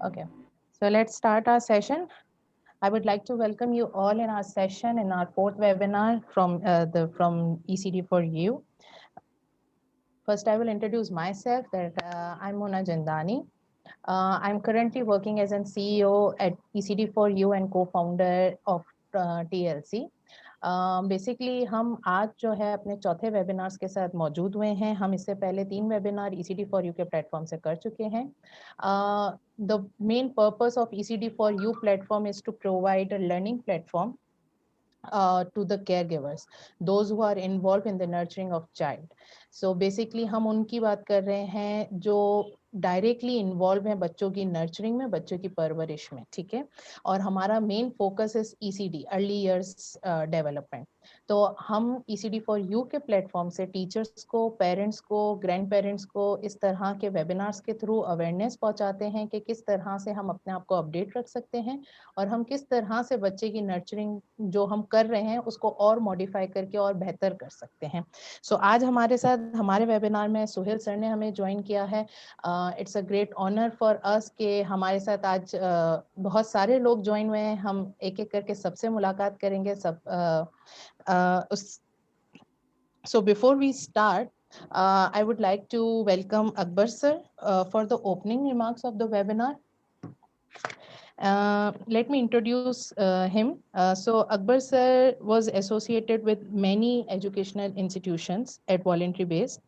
Okay, so let's start our session. I would like to welcome you all in our session in our fourth webinar from ECD4U. First, I will introduce myself that I'm Mona Jindani. I'm currently working as an CEO at ECD4U and co-founder of TLC. Basically हम आज जो है अपने चौथे webinars के साथ मौजूद हुए हैं. हम इससे पहले 3 वेबिनार ECD4U के प्लेटफॉर्म से कर चुके हैं. The main purpose of ECD4U platform is to provide a learning platform to the caregivers, those who are involved in the nurturing of child. So basically हम उनकी बात कर रहे हैं जो डायरेक्टली इन्वॉल्व हैं बच्चों की नर्चरिंग में, बच्चों की परवरिश में. ठीक है, और हमारा मेन फोकस है ECD, अर्ली ईयर्स डेवलपमेंट. तो हम ECD4U के प्लेटफॉर्म से टीचर्स को, पेरेंट्स को, ग्रैंड पेरेंट्स को इस तरह के वेबिनार्स के थ्रू अवेयरनेस पहुंचाते हैं कि किस तरह से हम अपने आप को अपडेट रख सकते हैं और हम किस तरह से बच्चे की नर्चरिंग जो हम कर रहे हैं उसको और मॉडिफाई करके और बेहतर कर सकते हैं. सो आज हमारे साथ हमारे वेबिनार में सुहेल सर ने हमें ज्वाइन किया है. It's a great honour for us कि हमारे साथ आज बहुत सारे लोग ज्वाइन हुए हैं. हम एक एक करके सबसे मुलाकात करेंगे. So before we start, I would like to welcome Akbar sir for the opening remarks of the webinar. Let me introduce him. So Akbar sir was associated with many educational institutions at voluntary base.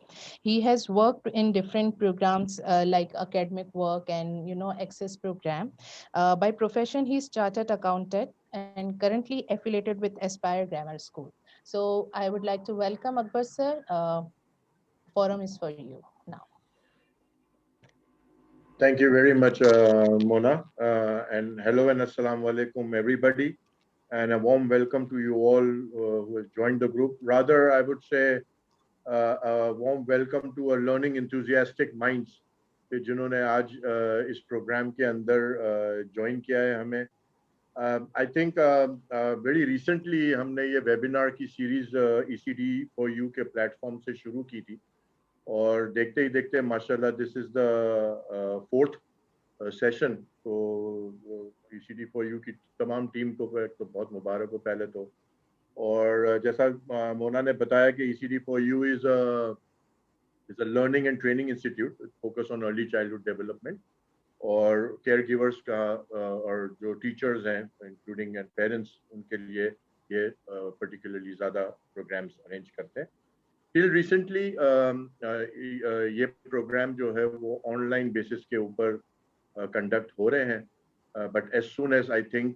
He has worked in different programs like academic work and access program. By profession, he's chartered accountant and currently affiliated with Aspire Grammar School. So I would like to welcome Akbar sir. Forum is for you now. Thank you very much, Mona. And hello and assalamu alaikum, everybody. And a warm welcome to you all who have joined the group. Rather, I would say a warm welcome to our learning enthusiastic minds जिन्होंने आज इस programme के अंदर join किया है हमें. I think very recently हमने ये वेबिनार की सीरीज ECD4U के प्लेटफॉर्म से शुरू की थी और देखते ही देखते माशाल्लाह this is the fourth session. तो ECD4U की तमाम टीम को तो बहुत मुबारक हो पहले तो. और जैसा मोना ने बताया कि ECD4U is a learning and training institute focus on early childhood development और केयर गिवर्स का और जो टीचर्स हैं इंक्लूडिंग एंड पेरेंट्स उनके लिए ये पर्टिकुलरली ज़्यादा प्रोग्राम्स अरेंज करते हैं. टिल रिसेंटली ये प्रोग्राम जो है वो ऑनलाइन बेसिस के ऊपर कंडक्ट हो रहे हैं. But as soon as I think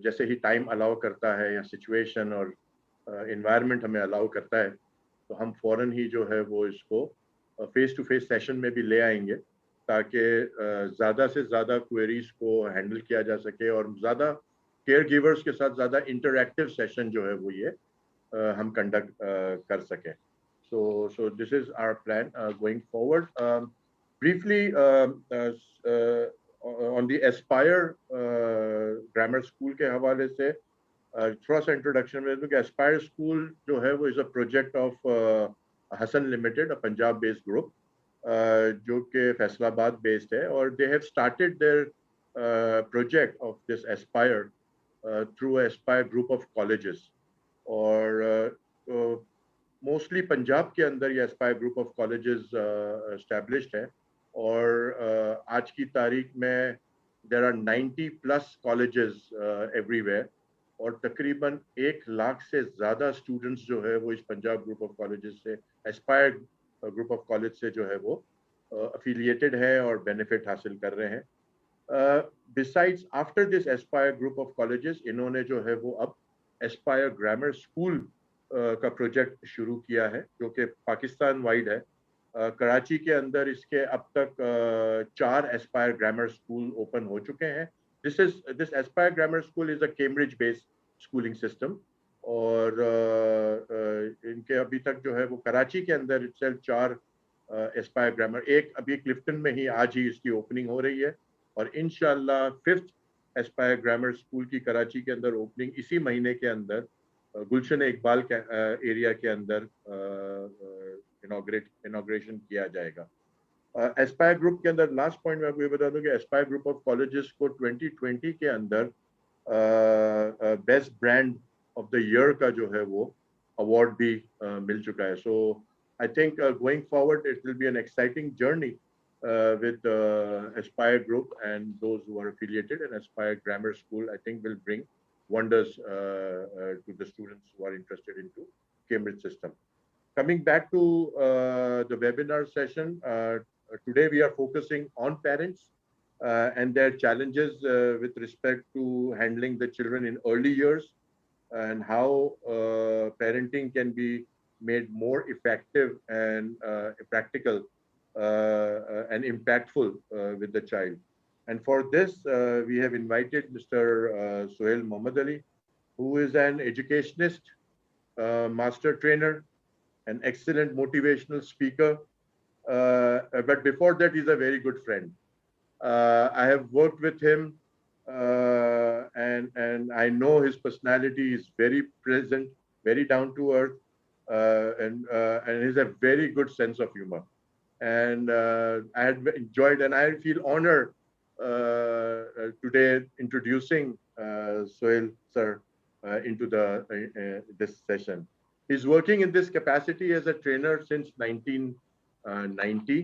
जैसे ही टाइम अलाउ करता है या सिचुएशन और इन्वायरमेंट हमें अलाउ करता है तो हम फ़ौरन ही जो है वो इसको फेस टू फेस सेशन में भी ले आएंगे ताकि ज़्यादा से ज़्यादा क्वेरीज को हैंडल किया जा सके और ज़्यादा केयर गिवर्स के साथ ज़्यादा इंटरैक्टिव सेशन जो है वो ये हम कंडक्ट कर सकें. So this is our plan going forward. Briefly on the Aspire Grammar School के हवाले से थोड़ा सा इंट्रोडक्शन में दूं कि Aspire School जो है वो is a project of Hasan limited, a Punjab based group जो कि फैसलाबाद बेस्ड है और they have started their project of this Aspire through Aspire group of colleges. और मोस्टली पंजाब के अंदर ये Aspire group of colleges established है और आज की तारीख में there are 90 plus colleges everywhere और तकरीबन 1 लाख से ज़्यादा स्टूडेंट्स जो है वो इस पंजाब ग्रुप ऑफ कॉलेजेस से एस्पायर ग्रुप ऑफ कॉलेज से जो है वो अफिलिएटेड है और बेनिफिट हासिल कर रहे हैं. Besides after this Aspire group of colleges इन्होंने जो है वो अब एस्पायर ग्रामर स्कूल का प्रोजेक्ट शुरू किया है जो कि पाकिस्तान वाइड है. कराची के अंदर इसके अब तक 4 एस्पायर ग्रामर स्कूल ओपन हो चुके हैं. This Aspire grammar school is a Cambridge based schooling system और इनके अभी तक जो है वो कराची के अंदर इटसेल्फ 4 एस्पायर ग्रामर, एक अभी क्लिफ्टन में ही आज ही इसकी ओपनिंग हो रही है और इंशाल्लाह 5th एस्पायर ग्रामर स्कूल की कराची के अंदर ओपनिंग इसी महीने के अंदर गुलशन इकबाल के एरिया के अंदर इनॉग्रेशन किया जाएगा. एस्पायर ग्रुप के अंदर लास्ट पॉइंट मैं आपको ये बता दूं कि एस्पायर ग्रुप ऑफ कॉलेजेस को 2020 के अंदर best brand of the year का जो है वो अवार्ड भी मिल चुका है. So I think going forward it will be an exciting journey with Aspire Group and those who are affiliated, and Aspire Grammar School I think will bring wonders to the students who are interested into Cambridge system. Coming back to the webinar session, today we are focusing on parents and their challenges with respect to handling the children in early years, and how parenting can be made more effective and practical and impactful with the child. And for this, we have invited Mr. Sohail Mohammad Ali, who is an educationist, master trainer, an excellent motivational speaker. But before that, he's a very good friend. I have worked with him, and I know his personality is very present, very down to earth, and he's a very good sense of humor. And I had enjoyed, and I feel honored today introducing Sohail sir into this session. He's working in this capacity as a trainer since 1990.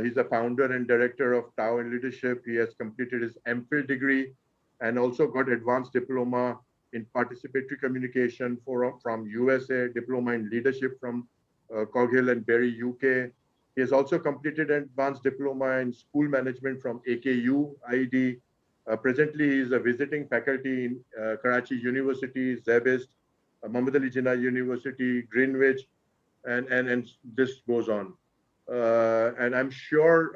He's a founder and director of Tao in Leadership. He has completed his MPhil degree and also got advanced diploma in participatory communication from USA, diploma in leadership from Coghill and Berry, UK. He has also completed an advanced diploma in school management from AKU, IED. Presently, he is a visiting faculty in Karachi University, Zabist, Muhammad Ali Jinnah University, Greenwich, and this goes on. And I'm sure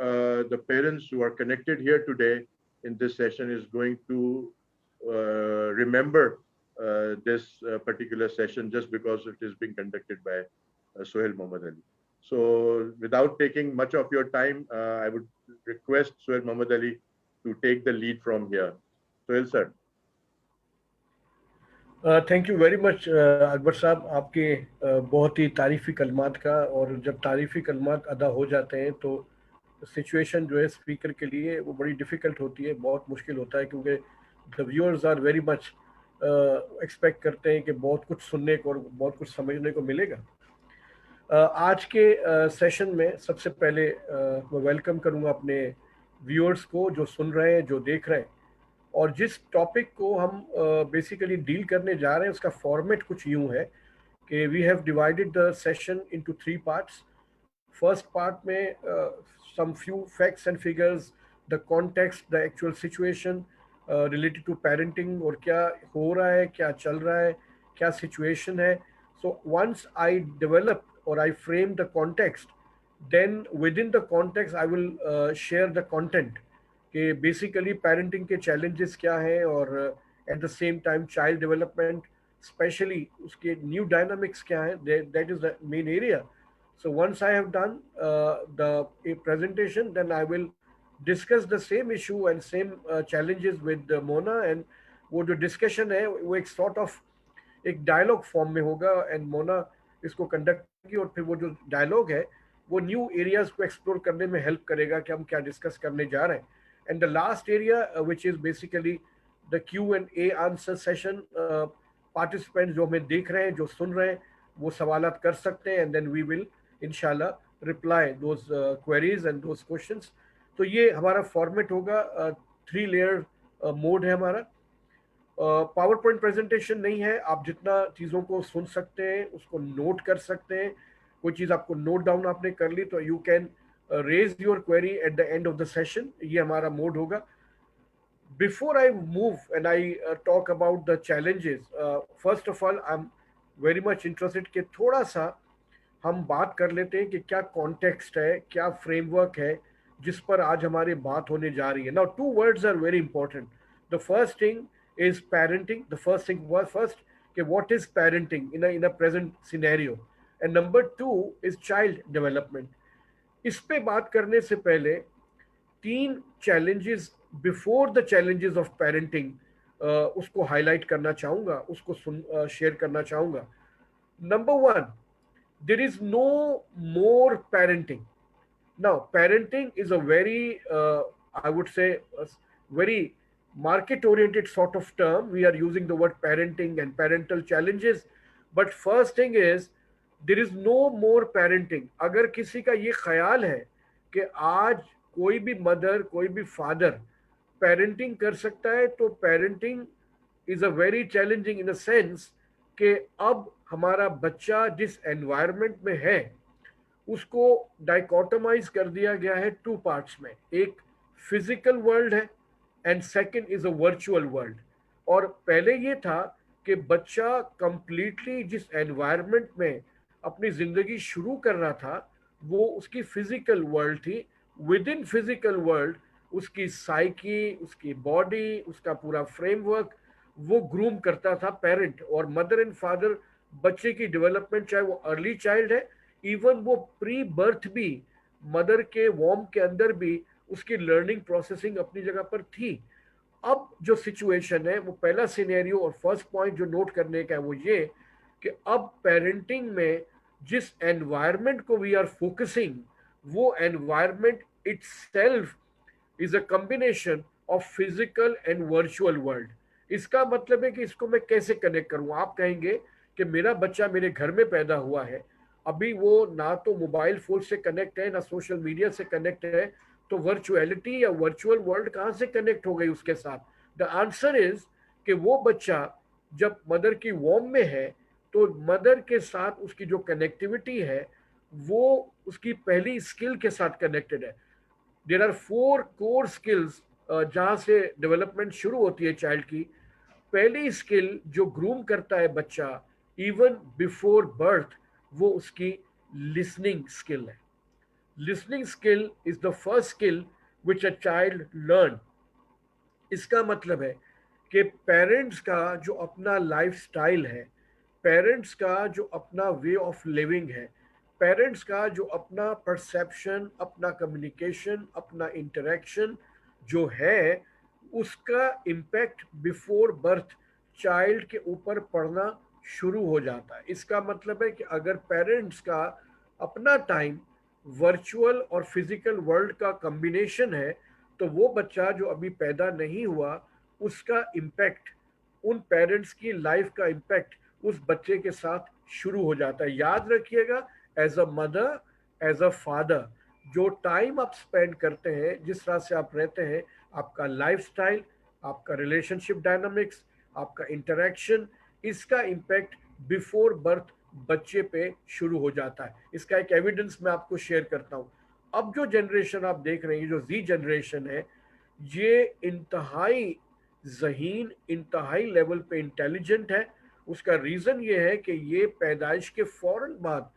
the parents who are connected here today in this session is going to remember this particular session just because it is being conducted by Sohail Mohammad Ali. So without taking much of your time, I would request Sohail Mohammad Ali to take the lead from here. Sohail sir. Thank you very much Akbar साहब, आपके बहुत ही तारीफ़ी कलमात का. और जब तारीफ़ी कलमात अदा हो जाते हैं तो सिचुएशन जो है स्पीकर के लिए वो बड़ी डिफ़िकल्ट होती है, बहुत मुश्किल होता है, क्योंकि the viewers are very much expect करते हैं कि बहुत कुछ सुनने को और बहुत कुछ समझने को मिलेगा. आज के सेशन में सबसे पहले मैं वेलकम करूंगा अपने व्यूअर्स को जो सुन रहे हैं, जो देख रहे हैं. और जिस टॉपिक को हम बेसिकली डील करने जा रहे हैं उसका फॉर्मेट कुछ यूं है कि we have divided the session into 3 parts. First part में some few facts and figures, the context, the actual situation related to parenting, और क्या हो रहा है, क्या चल रहा है, क्या सिचुएशन है. So once I develop or I frame the context, then within the context I will share the content कि basically parenting के challenges क्या हैं, और at the same time child development especially उसके new dynamics क्या हैं, that is the main area. So once I have done a presentation, then I will discuss the same issue and same challenges with Mona, and वो जो discussion है वो एक sort of एक dialogue form में होगा, and Mona इसको conduct की, और फिर वो जो डायलॉग है वो न्यू एरियाज को एक्सप्लोर करने में हेल्प करेगा कि हम क्या डिस्कस करने जा रहे हैं. And the last area which is basically the Q&A answer session. Participants जो हमें देख रहे हैं, जो सुन रहे हैं, वो सवालात कर सकते हैं, एंड देन वी विल इंशाल्लाह reply those queries and those questions. तो ये हमारा फॉर्मेट होगा. 3 लेयर मोड है हमारा. पावर पॉइंट प्रेजेंटेशन नहीं है, आप जितना चीज़ों को सुन सकते हैं उसको नोट कर सकते हैं. कोई चीज़ आपको नोट डाउन आपने कर ली तो you can raise your query at the end of the session. ये हमारा मोड होगा. Before I move and I talk about the challenges, first of all I am very much interested कि थोड़ा सा हम बात कर लेते हैं कि क्या कॉन्टेक्स्ट है, क्या फ्रेमवर्क है जिस पर आज हमारी बात होने जा रही है. Now 2 words are very important. The first thing is parenting. The first thing was first, okay, what is parenting in a present scenario, and number 2 is child development. इस पे बात करने से पहले 3 challenges before the challenges of parenting उसको highlight करना चाहूँगा, उसको शेयर करना चाहूँगा. Number 1, there is no more parenting. Now, parenting is a very, I would say, a very market-oriented sort of term. We are using the word parenting and parental challenges. But first thing is, there is no more parenting. अगर किसी का ये ख्याल है कि आज कोई भी मदर, कोई भी फादर पेरेंटिंग कर सकता है, तो parenting is a very challenging in a sense कि अब हमारा बच्चा जिस एनवायरनमेंट में है उसको डाइकोटमाइज कर दिया गया है टू पार्ट्स में, एक फिजिकल वर्ल्ड है and second is a virtual world. और पहले ये था कि बच्चा कंप्लीटली जिस एनवायरनमेंट में अपनी जिंदगी शुरू कर रहा था वो उसकी फिजिकल वर्ल्ड थी। विद इन फिजिकल वर्ल्ड उसकी साइकी, उसकी बॉडी, उसका पूरा फ्रेमवर्क वो ग्रूम करता था पेरेंट और मदर एंड फादर। बच्चे की डेवलपमेंट चाहे वो अर्ली चाइल्ड है, इवन वो प्री बर्थ भी मदर के वॉर्म के अंदर भी उसकी लर्निंग प्रोसेसिंग अपनी जगह पर थी। अब जो सिचुएशन है वो पहला सिनेरियो और फर्स्ट पॉइंट जो नोट करने का है वो ये कि अब पेरेंटिंग में जिस एनवायरनमेंट को वी आर फोकसिंग वो environment itself is a combination of physical and virtual world. इसका मतलब है कि इसको मैं कैसे कनेक्ट करूं। आप कहेंगे कि मेरा बच्चा मेरे घर में पैदा हुआ है, अभी वो ना तो मोबाइल फोन से कनेक्ट है ना सोशल मीडिया से कनेक्ट है, तो वर्चुअलिटी या वर्चुअल वर्ल्ड कहाँ से कनेक्ट हो गई उसके साथ। द आंसर इज कि वो बच्चा जब मदर की वॉर्म में है तो मदर के साथ उसकी जो कनेक्टिविटी है वो उसकी पहली स्किल के साथ कनेक्टेड है। देयर आर 4 कोर स्किल्स जहाँ से डेवलपमेंट शुरू होती है चाइल्ड की। पहली स्किल जो ग्रूम करता है बच्चा इवन बिफोर बर्थ वो उसकी लिसनिंग स्किल है। Listening skill is the first skill which a child learn. इसका मतलब है कि पेरेंट्स का जो अपना लाइफ स्टाइल है, पेरेंट्स का जो अपना वे ऑफ लिविंग है, पेरेंट्स का जो अपना परसेप्शन, अपना कम्युनिकेशन, अपना इंटरेक्शन जो है, उसका इम्पैक्ट बिफोर बर्थ चाइल्ड के ऊपर पड़ना शुरू हो जाता है। इसका मतलब है कि अगर पेरेंट्स का अपना टाइम वर्चुअल और फिजिकल वर्ल्ड का कॉम्बिनेशन है तो वो बच्चा जो अभी पैदा नहीं हुआ उसका इम्पैक्ट, उन पेरेंट्स की लाइफ का इम्पैक्ट उस बच्चे के साथ शुरू हो जाता है। याद रखिएगा, as a mother, as a father, जो टाइम आप स्पेंड करते हैं, जिस तरह से आप रहते हैं, आपका लाइफस्टाइल, आपका रिलेशनशिप डायनामिक्स, आपका इंटरेक्शन, इसका इम्पैक्ट बिफोर बर्थ बच्चे पे शुरू हो जाता है। इसका एक एविडेंस मैं आपको शेयर करता हूँ। अब जो जनरेशन आप देख रहे हैं, जो जी जनरेशन है, ये इंतहाई ज़हीन, इंतहाई लेवल पे इंटेलिजेंट है। उसका रीज़न ये है कि ये पैदाइश के फ़ौरन बाद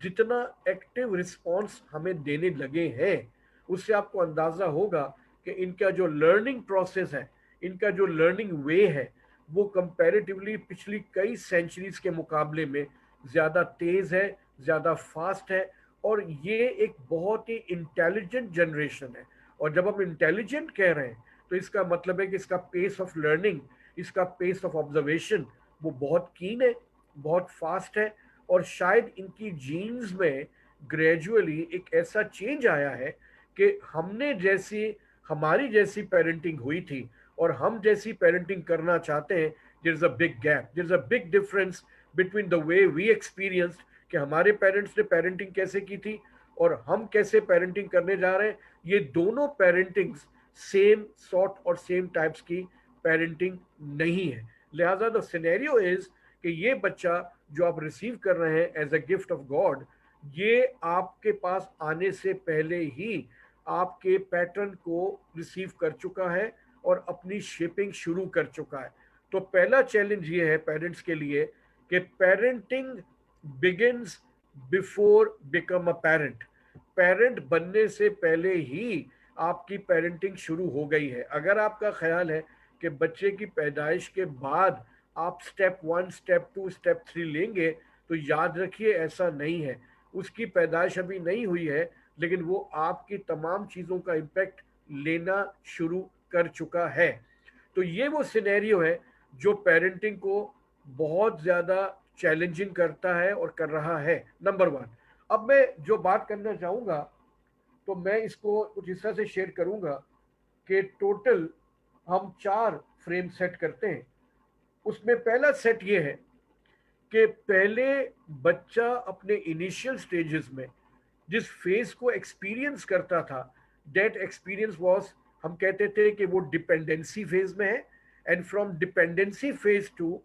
जितना एक्टिव रिस्पॉन्स हमें देने लगे हैं, उससे आपको अंदाज़ा होगा कि इनका जो लर्निंग प्रोसेस है, इनका जो लर्निंग वे है, वो कंपैरेटिवली पिछली कई सेंचुरीज के मुकाबले में ज़्यादा तेज़ है, ज़्यादा फास्ट है और ये एक बहुत ही इंटेलिजेंट जनरेशन है। और जब हम इंटेलिजेंट कह रहे हैं तो इसका मतलब है कि इसका पेस ऑफ लर्निंग, इसका पेस ऑफ ऑब्जर्वेशन वो बहुत कीन है, बहुत फास्ट है। और शायद इनकी जीन्स में ग्रेजुअली एक ऐसा चेंज आया है कि हमने जैसी, हमारी जैसी पेरेंटिंग हुई थी और हम जैसी पेरेंटिंग करना चाहते हैं, there is a big gap, there is a big difference between the way we experienced कि हमारे पेरेंट्स ने पेरेंटिंग कैसे की थी और हम कैसे पेरेंटिंग करने जा रहे हैं। ये दोनों पेरेंटिंग्स सेम सॉर्ट और सेम टाइप्स की पेरेंटिंग नहीं है। लिहाजा द सिनेरियो इज कि ये बच्चा जो आप रिसीव कर रहे हैं as a gift of God, ये आपके पास आने से पहले ही आपके पैटर्न को रिसीव कर चुका है और अपनी शेपिंग शुरू कर चुका है। तो पहला चैलेंज ये है पेरेंट्स के लिए कि parenting begins before become a parent. Parent बनने से पहले ही आपकी पेरेंटिंग शुरू हो गई है। अगर आपका ख्याल है कि बच्चे की पैदाइश के बाद आप स्टेप 1, स्टेप 2, स्टेप 3 लेंगे, तो याद रखिए ऐसा नहीं है। उसकी पैदाइश अभी नहीं हुई है लेकिन वो आपकी तमाम चीज़ों का इम्पैक्ट लेना शुरू कर चुका है। तो ये वो सिनेरियो है जो पेरेंटिंग को बहुत ज़्यादा चैलेंजिंग करता है और कर रहा है, नंबर 1। अब मैं जो बात करना चाहूँगा तो मैं इसको कुछ इस तरह से शेयर करूंगा कि टोटल हम 4 फ्रेम सेट करते हैं। उसमें पहला सेट ये है कि पहले बच्चा अपने इनिशियल स्टेजेस में जिस फेज को एक्सपीरियंस करता था, दैट एक्सपीरियंस वाज, हम कहते थे कि वो डिपेंडेंसी फेज में है, and from dependency phase to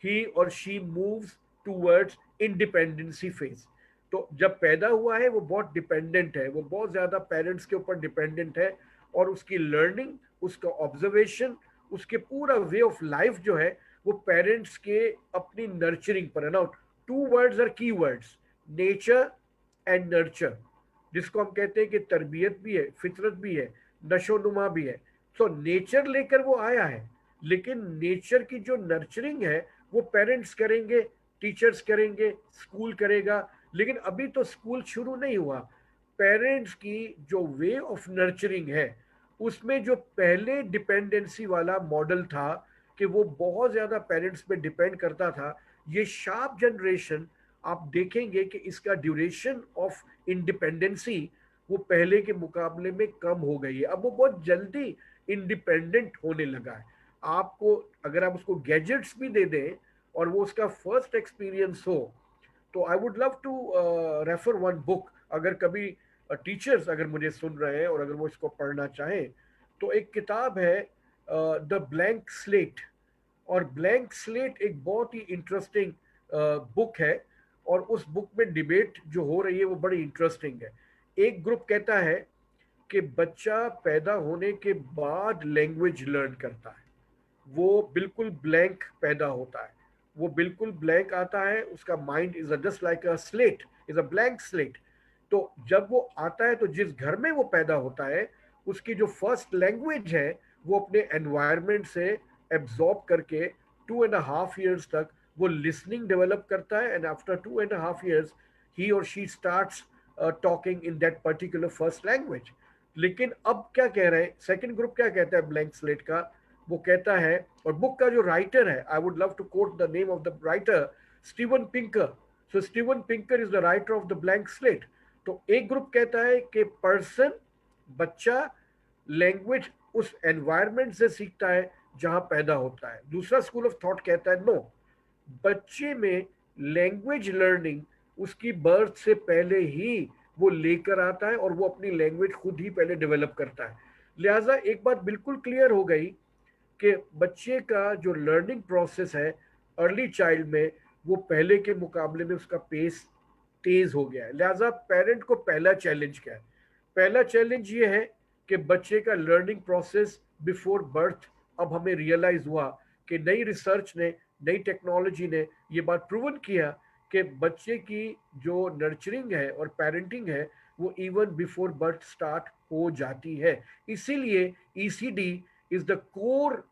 he और she moves towards independency phase. तो जब पैदा हुआ है वो बहुत डिपेंडेंट है, वो बहुत ज्यादा पेरेंट्स के ऊपर डिपेंडेंट है, और उसकी लर्निंग, उसका ऑब्जर्वेशन, उसके पूरा वे ऑफ लाइफ जो है वो पेरेंट्स के अपनी नर्चरिंग पर है ना। 2 वर्ड्स आर की वर्ड्स, नेचर एंड नर्चर, जिसको हम कहते हैं कि तरबियत भी है, फितरत भी है, नशोनुमा भी है। सो नेचर लेकर वो आया है, लेकिन नेचर की जो नर्चरिंग है वो पेरेंट्स करेंगे, टीचर्स करेंगे, स्कूल करेगा। लेकिन अभी तो स्कूल शुरू नहीं हुआ। पेरेंट्स की जो वे ऑफ नर्चरिंग है उसमें जो पहले डिपेंडेंसी वाला मॉडल था कि वो बहुत ज्यादा पेरेंट्स पे डिपेंड करता था, ये शार्प जनरेशन आप देखेंगे कि इसका ड्यूरेशन ऑफ इंडिपेंडेंसी वो पहले के मुकाबले में कम हो गई है। अब वो बहुत जल्दी इंडिपेंडेंट होने लगा है। आपको अगर आप उसको गैजेट्स भी दे दें और वो उसका फर्स्ट एक्सपीरियंस हो, तो I would love to refer one book. अगर कभी टीचर्स अगर मुझे सुन रहे हैं और अगर वो इसको पढ़ना चाहें, तो एक किताब है द ब्लैंक स्लेट। और ब्लैंक स्लेट एक बहुत ही इंटरेस्टिंग बुक है, और उस बुक में डिबेट जो हो रही है वो बड़ी इंटरेस्टिंग है। एक ग्रुप कहता है कि बच्चा पैदा होने के बाद लैंग्वेज लर्न करता है, वो बिल्कुल ब्लैंक पैदा होता है, वो बिल्कुल ब्लैंक आता है, उसका mind is just like a slate, is a blank slate. तो जब वो आता है तो जिस घर में वो पैदा होता है उसकी जो फर्स्ट लैंग्वेज है वो अपने एनवायरनमेंट से एब्जॉर्ब करके 2.5 years तक वो लिसनिंग डेवलप करता है, एंड आफ्टर 2.5 years ही और she starts talking in that particular first language. लेकिन अब क्या कह रहे हैं सेकंड ग्रुप, क्या कहता है ब्लैंक स्लेट का? वो कहता है, और बुक का जो राइटर है, I would love to quote the name of the writer, Steven Pinker. So Steven Pinker is the writer of the blank slate. तो एक ग्रुप कहता है कि पर्सन, बच्चा, लैंग्वेज उस एनवायरनमेंट से सीखता है जहां पैदा होता है। दूसरा स्कूल ऑफ थॉट कहता है नो, बच्चे में लैंग्वेज लर्निंग उसकी बर्थ से पहले ही वो लेकर आता है और वो अपनी लैंग्वेज खुद ही पहले डेवलप करता है। लिहाजा एक बात बिल्कुल क्लियर हो गई कि बच्चे का जो लर्निंग प्रोसेस है अर्ली चाइल्ड में, वो पहले के मुकाबले में उसका पेस तेज हो गया है। लिहाजा पेरेंट को पहला चैलेंज क्या है? पहला चैलेंज ये है कि बच्चे का लर्निंग प्रोसेस बिफोर बर्थ, अब हमें रियलाइज हुआ कि नई रिसर्च ने, नई टेक्नोलॉजी ने ये बात प्रूवन किया कि बच्चे की जो नर्चरिंग है और पेरेंटिंग है वो इवन बिफोर बर्थ स्टार्ट हो जाती है। इसीलिए ECD is the core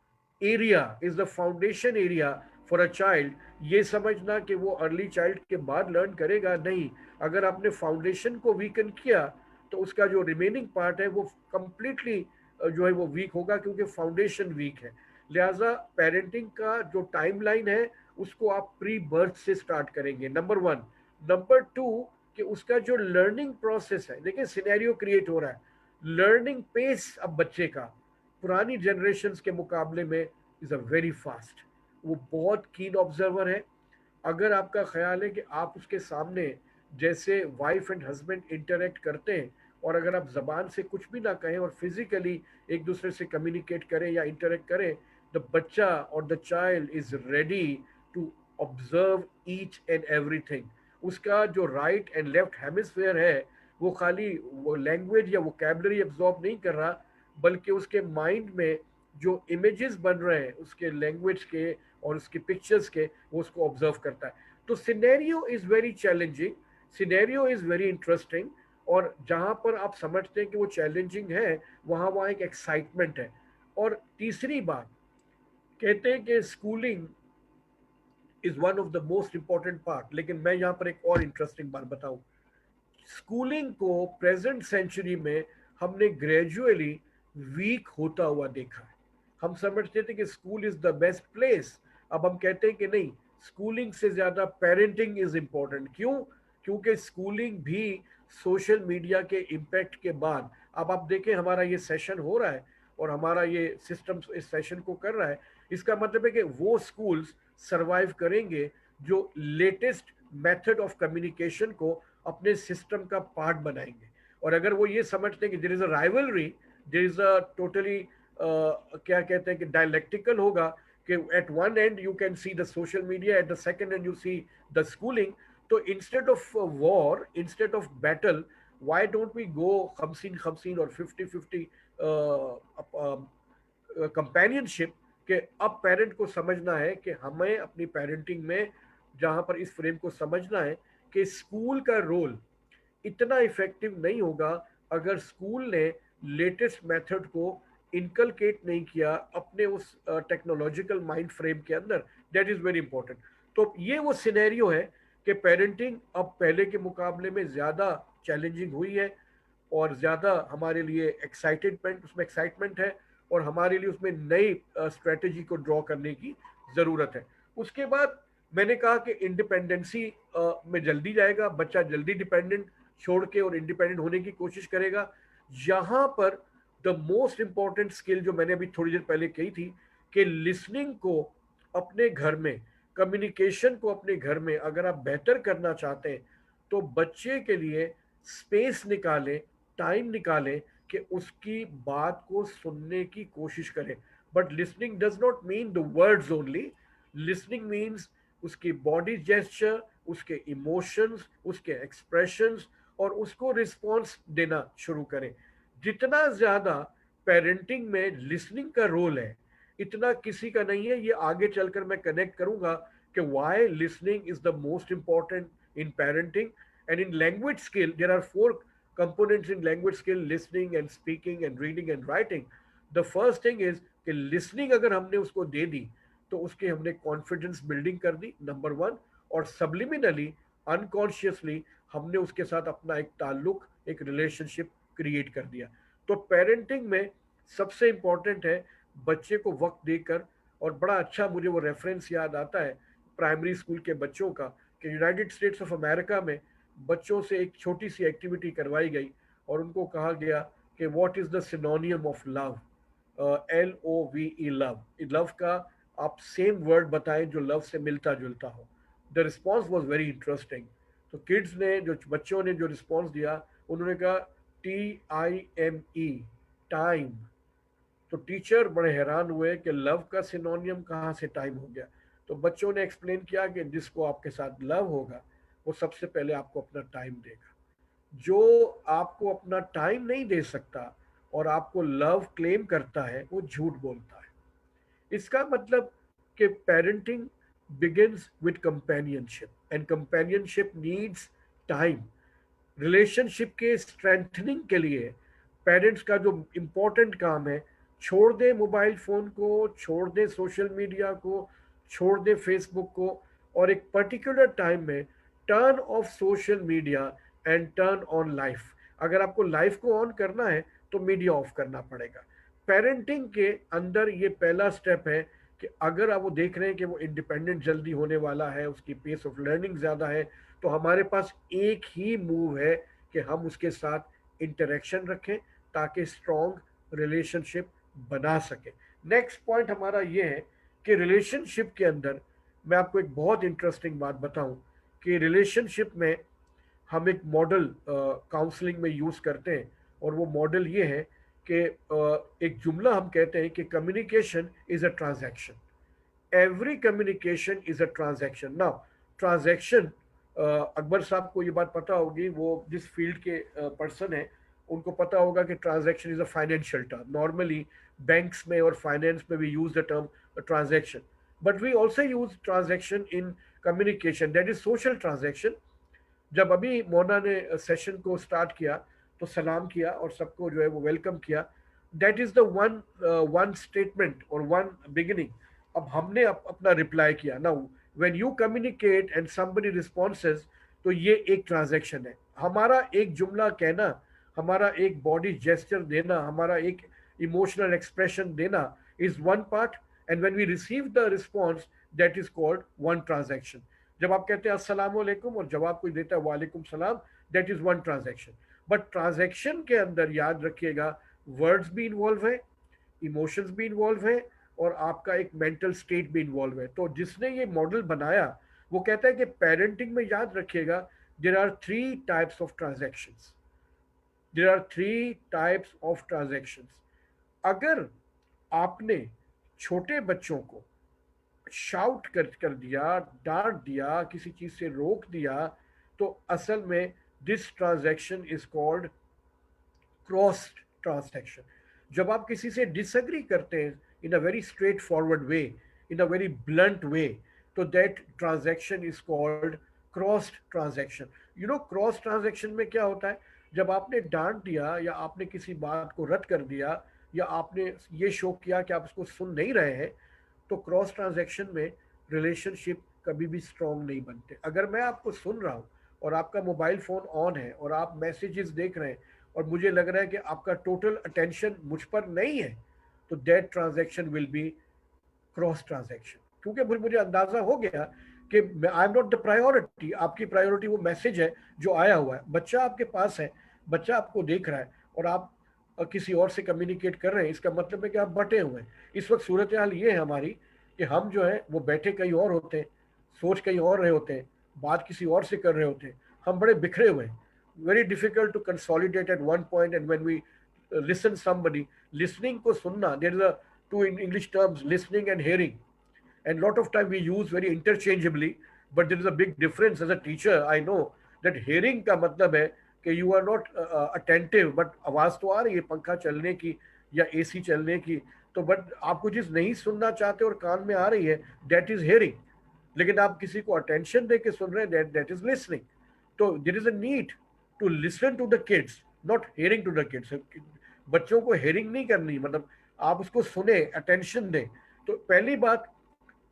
area, is the foundation area for a child. ये समझना कि वो अर्ली चाइल्ड के बाद लर्न करेगा, नहीं। अगर आपने फाउंडेशन को वीकन किया तो उसका जो रिमेनिंग पार्ट है वो कंप्लीटली जो है वो वीक होगा, क्योंकि फाउंडेशन वीक है। लिहाजा पेरेंटिंग का जो टाइमलाइन है उसको आप प्री बर्थ से स्टार्ट करेंगे, नंबर 1। नंबर 2 कि उसका जो लर्निंग प्रोसेस है, देखिए सिनेरियो क्रिएट हो रहा है, लर्निंग पेस अब बच्चे का पुरानी जनरेशन्स के मुकाबले में इज अ वेरी फास्ट। वो बहुत कीन ऑब्जर्वर है। अगर आपका ख्याल है कि आप उसके सामने जैसे वाइफ एंड हस्बैंड इंटरेक्ट करते हैं, और अगर आप जबान से कुछ भी ना कहें और फिजिकली एक दूसरे से कम्युनिकेट करें या इंटरेक्ट करें, द बच्चा और the child is ready to observe each and everything. उसका जो राइट एंड लेफ्ट हेमिस्फेयर है वो खाली वो लैंग्वेज या वोकैबुलरी एब्जॉर्ब नहीं कर रहा, बल्कि उसके माइंड में जो इमेजेस बन रहे हैं उसके लैंग्वेज के और उसके पिक्चर्स के, वो उसको ऑब्जर्व करता है। तो scenario is very challenging, scenario is very interesting, और जहां पर आप समझते हैं कि वो चैलेंजिंग है वहां एक एक्साइटमेंट है। और तीसरी बात, कहते हैं कि schooling is one of the most important part, लेकिन मैं यहाँ पर एक और इंटरेस्टिंग बात बताऊं। स्कूलिंग को प्रेजेंट सेंचुरी में हमने ग्रेजुअली वीक होता हुआ देखा है। हम समझते थे कि school is the best place, अब हम कहते हैं कि नहीं, स्कूलिंग से ज्यादा पेरेंटिंग इज इंपॉर्टेंट। क्यों? क्योंकि स्कूलिंग भी सोशल मीडिया के इम्पैक्ट के बाद, अब आप देखें हमारा ये सेशन हो रहा है और हमारा ये सिस्टम इस सेशन को कर रहा है, इसका मतलब है कि वो स्कूल्स सरवाइव करेंगे जो लेटेस्ट मेथड ऑफ कम्युनिकेशन को अपने सिस्टम का पार्ट बनाएंगे। और अगर वो ये समझते हैं कि there is a rivalry, there is a totally क्या कहते हैं कि डायलेक्टिकल होगा कि at one end you can see the social media, at the second end you see the schooling, तो instead of war, instead of battle, why don't we go 50-50 और 50-50 companionship के अब पेरेंट को समझना है कि हमें अपनी पेरेंटिंग में जहां पर इस फ्रेम को समझना है कि स्कूल का रोल इतना इफेक्टिव नहीं होगा अगर स्कूल ने लेटेस्ट मेथड को इनकलकेट नहीं किया अपने उस टेक्नोलॉजिकल माइंड फ्रेम के अंदर। That is very important. तो ये वो सिनेरियो है कि पेरेंटिंग अब पहले के मुकाबले में ज़्यादा चैलेंजिंग हुई है और ज़्यादा हमारे लिए उसमें एक्साइटमेंट है और हमारे लिए उसमें नई स्ट्रेटजी को ड्रॉ करने की ज़रूरत है। उसके बाद मैंने कहा कि इंडिपेंडेंसी में जल्दी जाएगा, बच्चा जल्दी डिपेंडेंट छोड़ के और इंडिपेंडेंट होने की कोशिश करेगा। यहाँ पर द मोस्ट इंपॉर्टेंट स्किल जो मैंने अभी थोड़ी देर पहले कही थी कि लिसनिंग को अपने घर में, कम्युनिकेशन को अपने घर में अगर आप बेहतर करना चाहते हैं तो बच्चे के लिए स्पेस निकालें, टाइम निकालें कि उसकी बात को सुनने की कोशिश करें। But listening does not mean the words only, listening means उसकी बॉडी जेस्चर, उसके इमोशंस, उसके एक्सप्रेशंस और उसको रिस्पॉन्स देना शुरू करें। जितना ज़्यादा पेरेंटिंग में लिसनिंग का रोल है इतना किसी का नहीं है। ये आगे चलकर मैं कनेक्ट करूंगा कि why listening is the most important in parenting and in language skill. There are 4 components in language skill: listening and speaking and reading and writing. The first thing is कि listening अगर हमने उसको दे दी तो उसके हमने confidence building कर दी, number 1। और सब्लिमिनली, unconsciously हमने उसके साथ अपना एक ताल्लुक, एक रिलेशनशिप क्रिएट कर दिया। तो पेरेंटिंग में सबसे इंपॉर्टेंट है बच्चे को वक्त देकर। और बड़ा अच्छा मुझे वो रेफरेंस याद आता है प्राइमरी स्कूल के बच्चों का कि यूनाइटेड स्टेट्स ऑफ अमेरिका में बच्चों से एक छोटी सी एक्टिविटी करवाई गई और उनको कहा गया कि what is the सिनोनियम of love, LOVE, love. Love का आप सेम वर्ड बताएं जो लव से मिलता जुलता हो। The response was very interesting. तो किड्स ने, जो बच्चों ने जो रिस्पॉन्स दिया, उन्होंने कहा TIME, टाइम। तो टीचर बड़े हैरान हुए कि लव का सिनोनियम कहाँ से टाइम हो गया। तो बच्चों ने एक्सप्लेन किया कि जिसको आपके साथ लव होगा वो सबसे पहले आपको अपना टाइम देगा। जो आपको अपना टाइम नहीं दे सकता और आपको लव क्लेम करता है वो झूठ बोलता है। इसका मतलब कि parenting begins with companionship and companionship needs time. Relationship के स्ट्रेंथनिंग के लिए पेरेंट्स का जो इम्पोर्टेंट काम है, छोड़ दें मोबाइल फ़ोन को, छोड़ दें सोशल मीडिया को, छोड़ दें फेसबुक को और एक पर्टिकुलर टाइम में turn off social media and turn on life. अगर आपको लाइफ को ऑन करना है तो मीडिया ऑफ करना पड़ेगा। पेरेंटिंग के अंदर ये पहला स्टेप है कि अगर आप वो देख रहे हैं कि वो इंडिपेंडेंट जल्दी होने वाला है, उसकी पेस ऑफ लर्निंग ज़्यादा है, तो हमारे पास एक ही मूव है कि हम उसके साथ इंटरेक्शन रखें ताकि स्ट्रॉन्ग रिलेशनशिप बना सके। नेक्स्ट पॉइंट हमारा ये है कि रिलेशनशिप के अंदर मैं आपको एक बहुत इंटरेस्टिंग बात बताऊं कि रिलेशनशिप में हम एक मॉडल काउंसलिंग में यूज़ करते हैं और वो मॉडल ये है कि एक जुमला हम कहते हैं कि communication is a transaction. Every communication is a transaction. Now transaction, Akbar साहब को ये बात पता होगी, वो जिस फील्ड के पर्सन है उनको पता होगा कि transaction is a financial term. Normally banks में और फाइनेंस में we use the term transaction, but we also use transaction in communication, that is social transaction. जब अभी मोना ने सेशन को स्टार्ट किया तो सलाम किया और सबको जो है वो वेलकम किया। That is the one statement और वन बिगिनिंग। अब हमने अपना रिप्लाई किया। Now when you communicate and somebody responses, तो ये एक ट्रांजैक्शन है। हमारा एक जुमला कहना, हमारा एक बॉडी जेस्चर देना, हमारा एक इमोशनल एक्सप्रेशन देना is one part, and when we receive the response that is called one transaction. जब आप कहते हैं अस्सलाम वालेकुम और जवाब कोई देता है वालेकुम सलाम, that is one transaction. But transaction के अंदर याद रखिएगा वर्ड्स भी इन्वॉल्व है, इमोशंस भी इन्वॉल्व है, और आपका एक मेंटल स्टेट भी इन्वॉल्व है। तो जिसने ये मॉडल बनाया वो कहता है कि पेरेंटिंग में याद रखिएगा there are three types of transactions, there are three types of transactions. अगर आपने छोटे बच्चों को शाउट कर दिया, डांट दिया, किसी चीज से रोक दिया, तो असल में this transaction is called cross transaction. जब आप किसी से डिसएग्री करते हैं in a very straight forward way, in a very blunt way, तो that transaction is called cross transaction. You know cross transaction में क्या होता है, जब आपने डांट दिया या आपने किसी बात को रद्द कर दिया या आपने ये शो किया कि आप उसको सुन नहीं रहे हैं, तो क्रॉस ट्रांजैक्शन में रिलेशनशिप कभी भी स्ट्रांग नहीं बनते। अगर मैं आपको सुन रहा हूँ और आपका मोबाइल फोन ऑन है और आप मैसेजेस देख रहे हैं और मुझे लग रहा है कि आपका टोटल अटेंशन मुझ पर नहीं है, तो that transaction will be cross transaction. क्योंकि फिर मुझे अंदाजा हो गया कि I am not the priority, आपकी प्रायोरिटी वो मैसेज है जो आया हुआ है। बच्चा आपके पास है, बच्चा आपको देख रहा है और आप किसी और से कम्युनिकेट कर रहे हैं, इसका मतलब है कि आप बटे हुए हैं। इस वक्त सूरत हाल ये है हमारी कि हम जो है वो बैठे कहीं और होते हैं, सोच कहीं और रहे होते हैं, बात किसी और से कर रहे होते हैं, हम बड़े बिखरे हुए हैं। Very difficult to consolidate at one point, and when we listen somebody, listening को सुनना, there is a two in English terms listening and hearing, and lot of time we use very interchangeably, but there is a big difference. As a teacher I know that hearing का मतलब है कि you are not attentive, but आवाज तो आ रही है पंखा चलने की या एसी चलने की, तो बट आप कुछ चीज नहीं सुनना चाहते और कान में आ रही है, that is hearing। लेकिन आप किसी को अटेंशन दे के सुन रहे हैं, that is listening। तो there is a need to listen to the kids, not hearing to the kids। बच्चों को hearing नहीं करनी, मतलब आप उसको सुने, अटेंशन दें। तो पहली बात,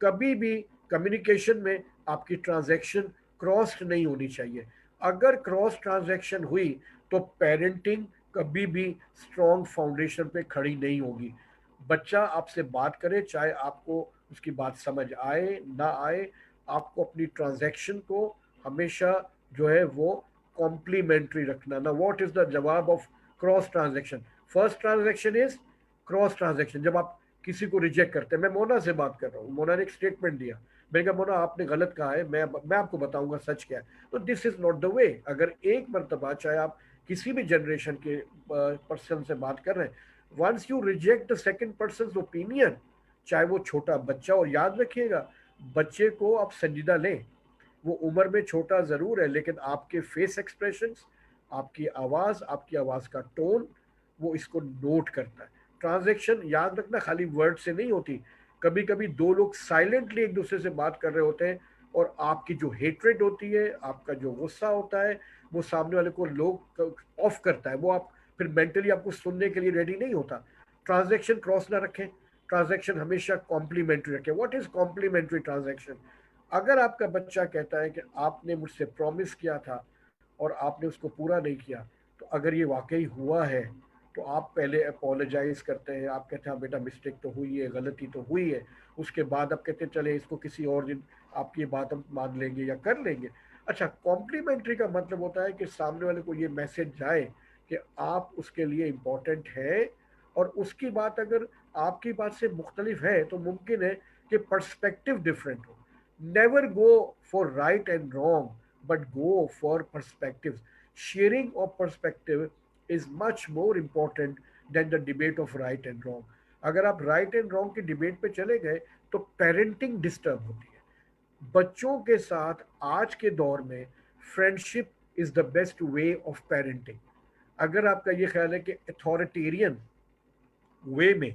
कभी भी कम्युनिकेशन में आपकी ट्रांजैक्शन क्रॉस नहीं होनी चाहिए। अगर क्रॉस ट्रांजैक्शन हुई तो पेरेंटिंग कभी भी स्ट्रॉन्ग फाउंडेशन पे खड़ी नहीं होगी। बच्चा आपसे बात करे, चाहे आपको उसकी बात समझ आए ना आए, आपको अपनी ट्रांजैक्शन को हमेशा जो है वो कॉम्प्लीमेंट्री रखना ना। व्हाट इज द जवाब of cross transaction? First transaction is cross transaction, जब आप किसी को रिजेक्ट करते हैं। मैं मोना से बात कर रहा हूँ, मोना ने एक स्टेटमेंट दिया, मैंने कहा मोना आपने गलत कहा है, मैं आपको बताऊंगा सच क्या है। तो this is not the way. अगर एक मरतबा चाहे आप किसी भी जनरेशन के पर्सन से बात कर रहे हैं, once you reject the second person opinion, चाहे वो छोटा बच्चा, और याद रखिएगा बच्चे को आप संजीदा लें, वो उम्र में छोटा जरूर है लेकिन आपके फेस एक्सप्रेशंस, आपकी आवाज का टोन, वो इसको नोट करता है। ट्रांजैक्शन याद रखना खाली वर्ड से नहीं होती। कभी कभी दो लोग साइलेंटली एक दूसरे से बात कर रहे होते हैं और आपकी जो हेट्रेड होती है, आपका जो गुस्सा होता है, वो सामने वाले को लोग ऑफ करता है, वो आप फिर मेंटली आपको सुनने के लिए रेडी नहीं होता। ट्रांजैक्शन क्रॉस ना रखें, ट्रांजैक्शन हमेशा कॉम्प्लीमेंट्री रखें। What is complementary transaction? अगर आपका बच्चा कहता है कि आपने मुझसे प्रॉमिस किया था और आपने उसको पूरा नहीं किया, तो अगर ये वाकई हुआ है तो आप पहले अपोलोजाइज करते हैं, आप कहते हैं हाँ बेटा मिस्टेक तो हुई है, गलती तो हुई है। उसके बाद आप कहते हैं चले इसको किसी और दिन आपकी बात हम मान लेंगे या कर लेंगे। अच्छा, कॉम्प्लीमेंट्री का मतलब होता है कि सामने वाले को ये मैसेज जाए कि आप उसके लिए इम्पोर्टेंट है, और उसकी बात अगर आपकी बात से मुख्तलिफ है तो मुमकिन है कि पर्सपेक्टिव डिफरेंट हो। Never go for right and wrong, but go for perspective. Sharing of perspective is much more important than the debate of right and wrong। अगर आप right and wrong की डिबेट पे चले गए तो पेरेंटिंग डिस्टर्ब होती है। बच्चों के साथ आज के दौर में friendship is the best way of parenting. अगर आपका ये ख्याल है कि अथॉरिटेरियन वे में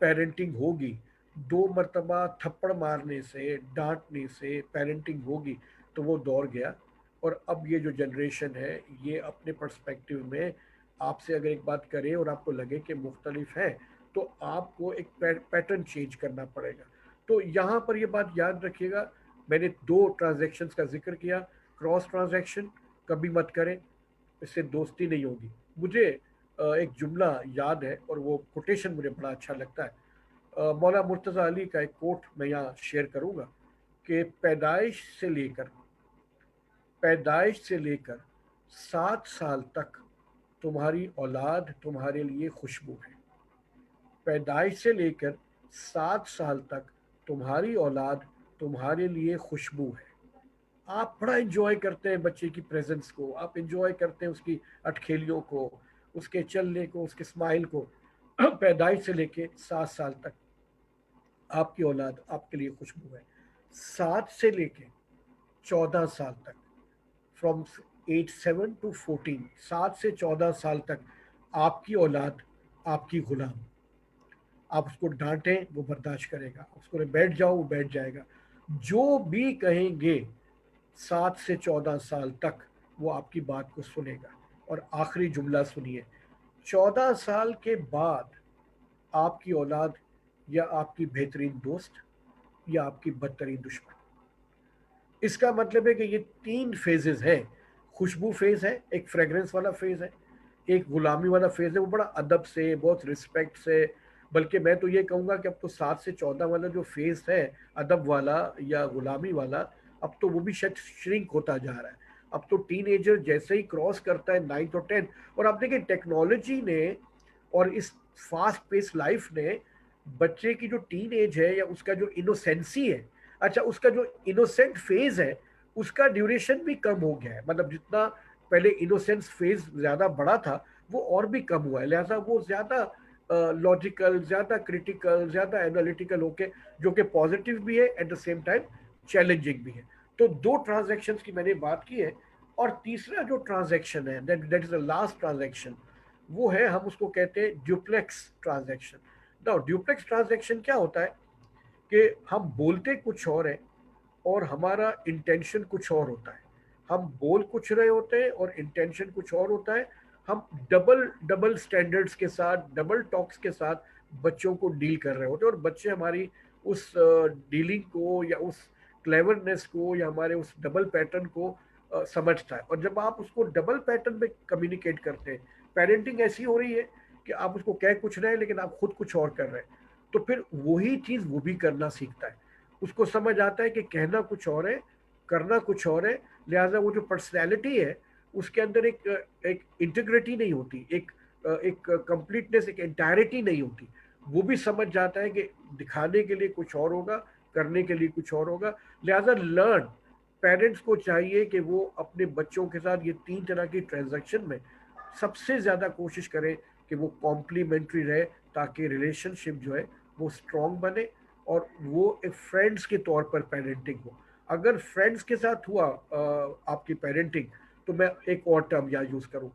पेरेंटिंग होगी, दो मरतबा थप्पड़ मारने से, डांटने से पेरेंटिंग होगी, तो वो दौर गया। और अब ये जो जनरेशन है ये अपने पर्सपेक्टिव में आपसे अगर एक बात करे और आपको लगे कि मुख्तलिफ है, तो आपको एक पैटर्न चेंज करना पड़ेगा। तो यहाँ पर ये बात याद रखिएगा, मैंने दो ट्रांजैक्शंस का जिक्र किया। क्रॉस ट्रांजैक्शन कभी मत करें, इससे दोस्ती नहीं होगी। मुझे एक जुमला याद है और वो कोटेशन मुझे बड़ा अच्छा लगता है। मौला मुर्तज़ा अली का एक कोट मैं यहाँ शेयर करूँगा, कि पैदाइश से लेकर 7 साल तक तुम्हारी औलाद तुम्हारे लिए खुशबू है। पैदाइश से लेकर 7 साल तक तुम्हारी औलाद तुम्हारे लिए खुशबू है। आप बड़ा एंजॉय करते हैं बच्चे की प्रेजेंस को, आप एंजॉय करते हैं उसकी अटखेलियों को, उसके चलने को, उसके स्माइल को। पैदाइश से लेके 7 साल तक आपकी औलाद आपके लिए खुशबू है। 7 से लेके 14 साल तक, फ्रॉम एज 7 to 14, 7 से 14 साल तक आपकी औलाद आपकी गुलाम। आप उसको डांटें वो बर्दाश्त करेगा, उसको बैठ जाओ वो बैठ जाएगा, जो भी कहेंगे 7 से 14 साल तक वो आपकी बात को सुनेगा। और आखिरी जुमला सुनिए, 14 साल के बाद आपकी औलाद या आपकी बेहतरीन दोस्त या आपकी बदतरीन दुश्मन। इसका मतलब है कि ये 3 फेजेस हैं। खुशबू फेज है, एक फ्रेग्रेंस वाला फेज है, एक गुलामी वाला फेज है। वो बड़ा अदब से, बहुत रिस्पेक्ट से, बल्कि मैं तो ये कहूँगा कि अब तो 7 से 14 वाला जो फेज है अदब वाला या गुलामी वाला, अब तो वो भी शायद श्रिंक होता जा रहा है। अब तो टीनेजर जैसे ही क्रॉस करता है 9th और 10th, और आप देखिए टेक्नोलॉजी ने और इस फास्ट पेस लाइफ ने बच्चे की जो टीन एज है या उसका जो इनोसेंसी है, अच्छा उसका जो इनोसेंट फेज है उसका ड्यूरेशन भी कम हो गया है। मतलब जितना पहले इनोसेंस फेज ज्यादा बड़ा था वो और भी कम हुआ है। लिहाजा वो ज्यादा लॉजिकल, ज्यादा क्रिटिकल, ज्यादा एनालिटिकल होके, जो कि पॉजिटिव भी है eight the same time challenging भी है। तो 2 ट्रांजैक्शंस की मैंने बात की है। और तीसरा जो ट्रांजैक्शन है, that is the last transaction, वो है, हम उसको कहते हैं duplex transaction. Now duplex transaction क्या होता है कि हम बोलते कुछ और है और हमारा इंटेंशन कुछ और होता है। हम बोल कुछ रहे होते हैं और इंटेंशन कुछ और होता है। हम डबल डबल स्टैंडर्ड्स के साथ, डबल टॉक्स के साथ बच्चों को डील कर रहे होते हैं, और बच्चे हमारी उस डीलिंग को या उस क्लेवरनेस को या हमारे उस डबल पैटर्न को समझता है। और जब आप उसको डबल पैटर्न में कम्युनिकेट करते हैं, पेरेंटिंग ऐसी हो रही है कि आप उसको कह कुछ रहे हैं लेकिन आप खुद कुछ और कर रहे हैं, तो फिर वही चीज़ वो भी करना सीखता है। उसको समझ आता है कि कहना कुछ और है, करना कुछ और है। लिहाजा वो जो पर्सनैलिटी है उसके अंदर एक इंटीग्रिटी नहीं होती, एक कंप्लीटनेस, एक एंटायरिटी नहीं होती। वो भी समझ जाता है कि दिखाने के लिए कुछ और होगा, करने के लिए कुछ और होगा। लिहाजा लर्न, पेरेंट्स को चाहिए कि वो अपने बच्चों के साथ ये 3 तरह की ट्रांजैक्शन में सबसे ज़्यादा कोशिश करें कि वो कॉम्प्लीमेंट्री रहे, ताकि रिलेशनशिप जो है वो स्ट्रॉन्ग बने और वो एक फ्रेंड्स के तौर पर पेरेंटिंग हो। अगर फ्रेंड्स के साथ हुआ आपकी पेरेंटिंग, तो मैं एक और टर्म यहाँ यूज़ करूँ,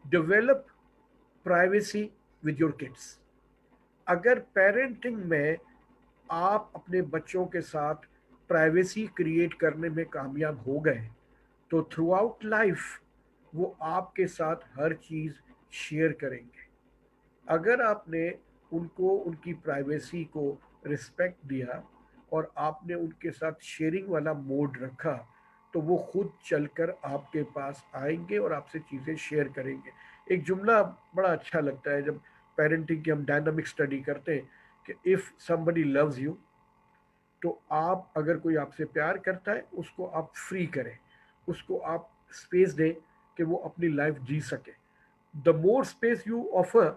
develop privacy with your kids. अगर पेरेंटिंग में आप अपने बच्चों के साथ प्राइवेसी क्रिएट करने में कामयाब हो गए, तो थ्रू आउट लाइफ वो आपके साथ हर चीज़ शेयर करेंगे। अगर आपने उनको उनकी प्राइवेसी को रिस्पेक्ट दिया और आपने उनके साथ शेयरिंग वाला मोड रखा, तो वो खुद चलकर आपके पास आएंगे और आपसे चीज़ें शेयर करेंगे। एक जुमला बड़ा अच्छा लगता है जब पेरेंटिंग की हम डायनामिक स्टडी करते हैं कि इफ़ समबडी लव्स यू, तो आप, अगर कोई आपसे प्यार करता है उसको आप फ्री करें, उसको आप स्पेस दें कि वो अपनी लाइफ जी सके। The more space you offer,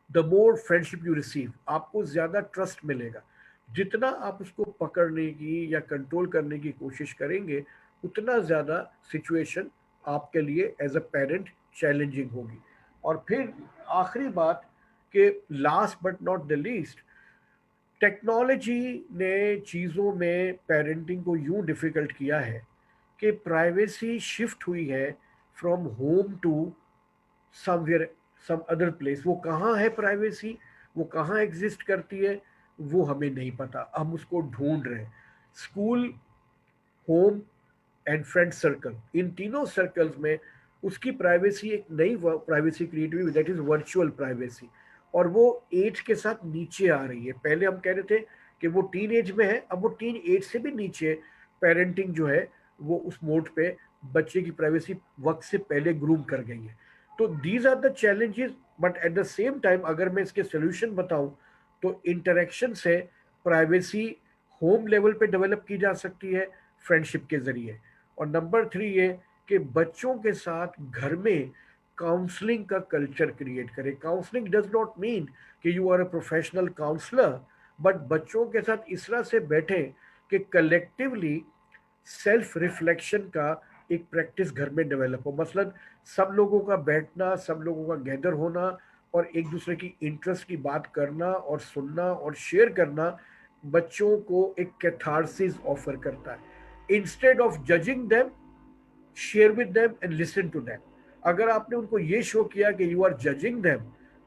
the more friendship you receive. आपको ज़्यादा ट्रस्ट मिलेगा। जितना आप उसको पकड़ने की या कंट्रोल करने की कोशिश करेंगे, उतना ज़्यादा सिचुएशन आपके लिए एज अ पेरेंट चैलेंजिंग होगी। और फिर आखिरी बात कि last but not the least, technology ने चीज़ों में पेरेंटिंग को यूं डिफ़िकल्ट किया है कि प्राइवेसी शिफ्ट हुई है from home to somewhere, some other place. वो कहाँ है प्राइवेसी, वो कहाँ एग्जिस्ट करती है, वो हमें नहीं पता, हम उसको ढूंढ रहे हैं। School, home and friend circle, इन तीनों सर्कल्स में उसकी प्राइवेसी, एक नई प्राइवेसी क्रिएट हुई, दैट इज वर्चुअल प्राइवेसी। और वो एज के साथ नीचे आ रही है। पहले हम कह रहे थे कि वो टीन एज में है, अब वो टीन एज से भी नीचे पेरेंटिंग जो है वो उस मोड पे बच्चे की प्राइवेसी वक्त से पहले ग्रूम कर गई है। तो these are the challenges, but at the same time अगर मैं इसके सोल्यूशन बताऊं, तो इंटरेक्शन से प्राइवेसी होम लेवल पे डेवलप की जा सकती है फ्रेंडशिप के जरिए। और नंबर 3 ये कि बच्चों के साथ घर में काउंसलिंग का कल्चर क्रिएट करें। काउंसलिंग डज नॉट मीन कि you are a professional counsellor, but बच्चों के साथ इस तरह से बैठें कि कलेक्टिवली सेल्फ रिफ्लेक्शन का एक प्रैक्टिस घर में डेवलप हो। मसलन सब लोगों का बैठना, सब लोगों का गैदर होना और एक दूसरे की इंटरेस्ट की बात करना और सुनना और शेयर करना बच्चों को एक कैथारसिस ऑफर करता है। Instead of judging them, share with them and listen to them. अगर आपने उनको ये शो किया कि यू आर जजिंग देम,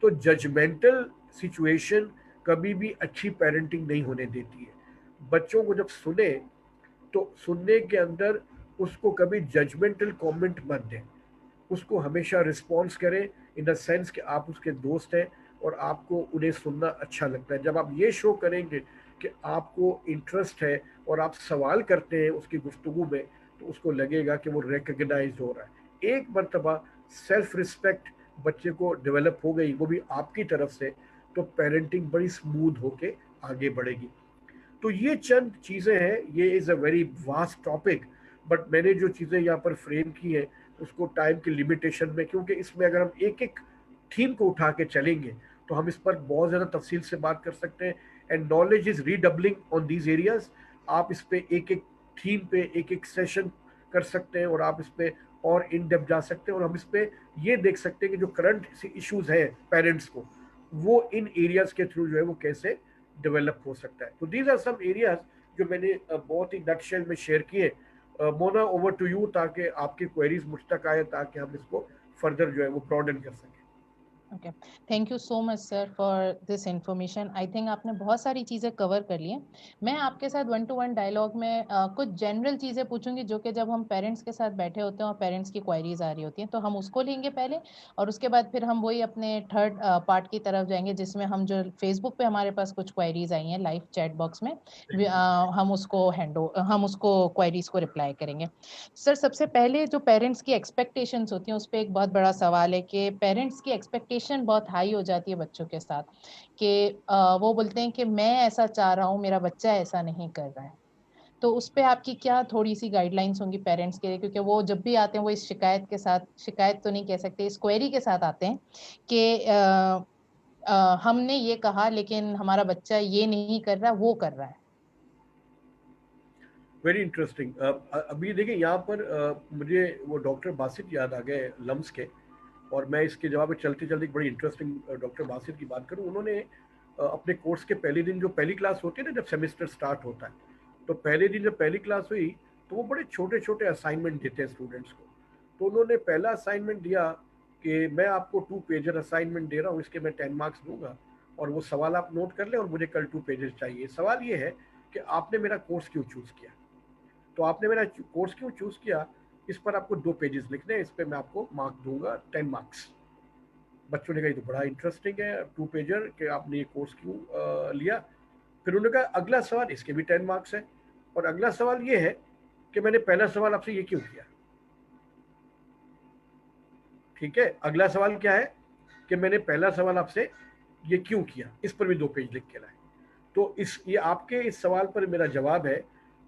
तो जजमेंटल सिचुएशन कभी भी अच्छी पेरेंटिंग नहीं होने देती है। बच्चों को जब सुने तो सुनने के अंदर उसको कभी जजमेंटल कमेंट मत दें, उसको हमेशा रिस्पॉन्स करें इन द सेंस कि आप उसके दोस्त हैं और आपको उन्हें सुनना अच्छा लगता है। जब आप ये शो करेंगे कि आपको इंटरेस्ट है और आप सवाल करते हैं उसकी गुफ्तगू में, तो उसको लगेगा कि वो रिकग्नाइज हो रहा है। एक मरतबा सेल्फ रिस्पेक्ट बच्चे को डेवलप हो गई, वो भी आपकी तरफ से, तो पेरेंटिंग बड़ी स्मूथ होके आगे बढ़ेगी। तो ये चंद चीज़ें हैं, ये is a very vast topic, but मैंने जो चीज़ें यहाँ पर फ्रेम की हैं उसको टाइम की लिमिटेशन में, क्योंकि इसमें अगर हम एक एक थीम को उठा के चलेंगे तो हम इस पर बहुत ज़्यादा तफसील से बात कर सकते हैं। And knowledge is redoubling on these areas. आप इस पे एक एक थीम पे एक एक सेशन कर सकते हैं और आप इस पे और इन डेप्थ जा सकते हैं, और हम इस पे ये देख सकते हैं कि जो करंट इश्यूज हैं पेरेंट्स को, वो इन एरियाज के थ्रू जो है वो कैसे डेवलप हो सकता है। तो दीज आर सम एरियाज जो मैंने बहुत ही नक्शल में शेयर किए। मोना, ओवर टू यू, ताकि आपकी क्वेरीज मुझ तक आए, ताकि हम इसको फर्दर जो है वो ब्रॉडन कर सकें। Okay, thank you so much sir for this information. I think आपने बहुत सारी चीज़ें कवर कर ली हैं। मैं आपके साथ 1-to-1 डायलॉग में कुछ जनरल चीज़ें पूछूंगी जो कि जब हम पेरेंट्स के साथ बैठे होते हैं और पेरेंट्स की क्वायरीज आ रही होती हैं, तो हम उसको लेंगे पहले, और उसके बाद फिर हम वही अपने थर्ड पार्ट की तरफ जाएंगे जिसमें हम जो फेसबुक पे हमारे पास कुछ क्वायरीज आई हैं लाइव चैट बॉक्स में, हम उसको क्वायरीज को रिप्लाई करेंगे। सर, सबसे पहले जो पेरेंट्स की एक्सपेक्टेशंस होती हैं उस पर एक बहुत बड़ा सवाल है कि पेरेंट्स की एक्सपेक्टेशन बहुत हाई हो जाती है बच्चों के साथ, कि वो बोलते हैं कि मैं ऐसा चाह रहा हूँ, मेरा बच्चा ऐसा नहीं कर रहा है। तो उस पे आपकी क्या थोड़ी सी गाइडलाइंस होंगी पेरेंट्स के लिए, क्योंकि वो जब भी आते हैं वो इस शिकायत के साथ, शिकायत तो नहीं कह सकते, इस क्वेरी के साथ आते हैं कि हमने ये कहा लेकिन हमारा बच्चा ये नहीं कर रहा, वो कर रहा है। Very interesting. अभी देखिए यहाँ पर मुझे वो डॉक्टर बासित याद आ गए लम्स के, और मैं इसके जवाब में चलते चलते एक बड़ी इंटरेस्टिंग डॉक्टर बासित की बात करूँ। उन्होंने अपने कोर्स के पहले दिन, जो पहली क्लास होती है ना जब सेमेस्टर स्टार्ट होता है, तो पहले दिन जब पहली क्लास हुई तो वो बड़े छोटे छोटे असाइनमेंट देते हैं स्टूडेंट्स को। तो उन्होंने पहला असाइनमेंट दिया कि मैं आपको 2 पेजर असाइनमेंट दे रहा हूँ, इसके मैं 10 मार्क्स दूंगा और वो सवाल आप नोट कर लें और मुझे कल 2 पेजेस चाहिए। सवाल ये है कि आपने मेरा कोर्स क्यों चूज़ किया, तो आपने मेरा कोर्स क्यों चूज़ किया, इस पर आपको 2 पेजेस लिखने हैं, इस पर मैं आपको मार्क दूंगा 10 मार्क्स। बच्चों ने कहा ये तो बड़ा इंटरेस्टिंग है, 2 पेजर कि आपने ये कोर्स क्यों लिया। फिर उन्होंने कहा अगला सवाल, इसके भी 10 मार्क्स है, और अगला सवाल ये है कि मैंने पहला सवाल आपसे ये क्यों किया। ठीक है, अगला सवाल क्या है कि मैंने पहला सवाल आपसे ये क्यों किया, इस पर भी 2 पेज लिख के लाए। तो ये आपके इस सवाल पर मेरा जवाब है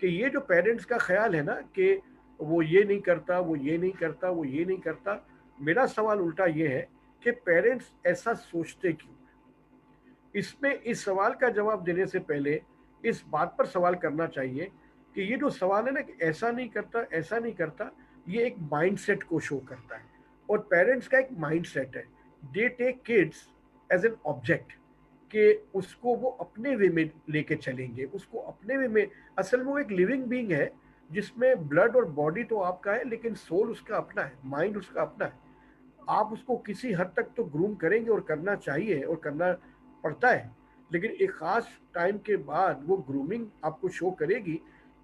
कि ये जो पेरेंट्स का ख्याल है ना कि वो ये नहीं करता, वो ये नहीं करता, वो ये नहीं करता, मेरा सवाल उल्टा ये है कि पेरेंट्स ऐसा सोचते क्यों। इसमें इस सवाल का जवाब देने से पहले इस बात पर सवाल करना चाहिए कि ये जो सवाल है ना कि ऐसा नहीं करता, ऐसा नहीं करता, ये एक माइंडसेट को शो करता है, और पेरेंट्स का एक माइंडसेट है। They take kids as an object, कि उसको वो अपने वे में लेके चलेंगे, उसको अपने वे में। असल में वो एक लिविंग बीइंग है जिसमें ब्लड और बॉडी तो आपका है, लेकिन सोल उसका अपना है, माइंड उसका अपना है। आप उसको किसी हद तक तो ग्रूम करेंगे, और करना चाहिए और करना पड़ता है, लेकिन एक ख़ास टाइम के बाद वो ग्रूमिंग आपको शो करेगी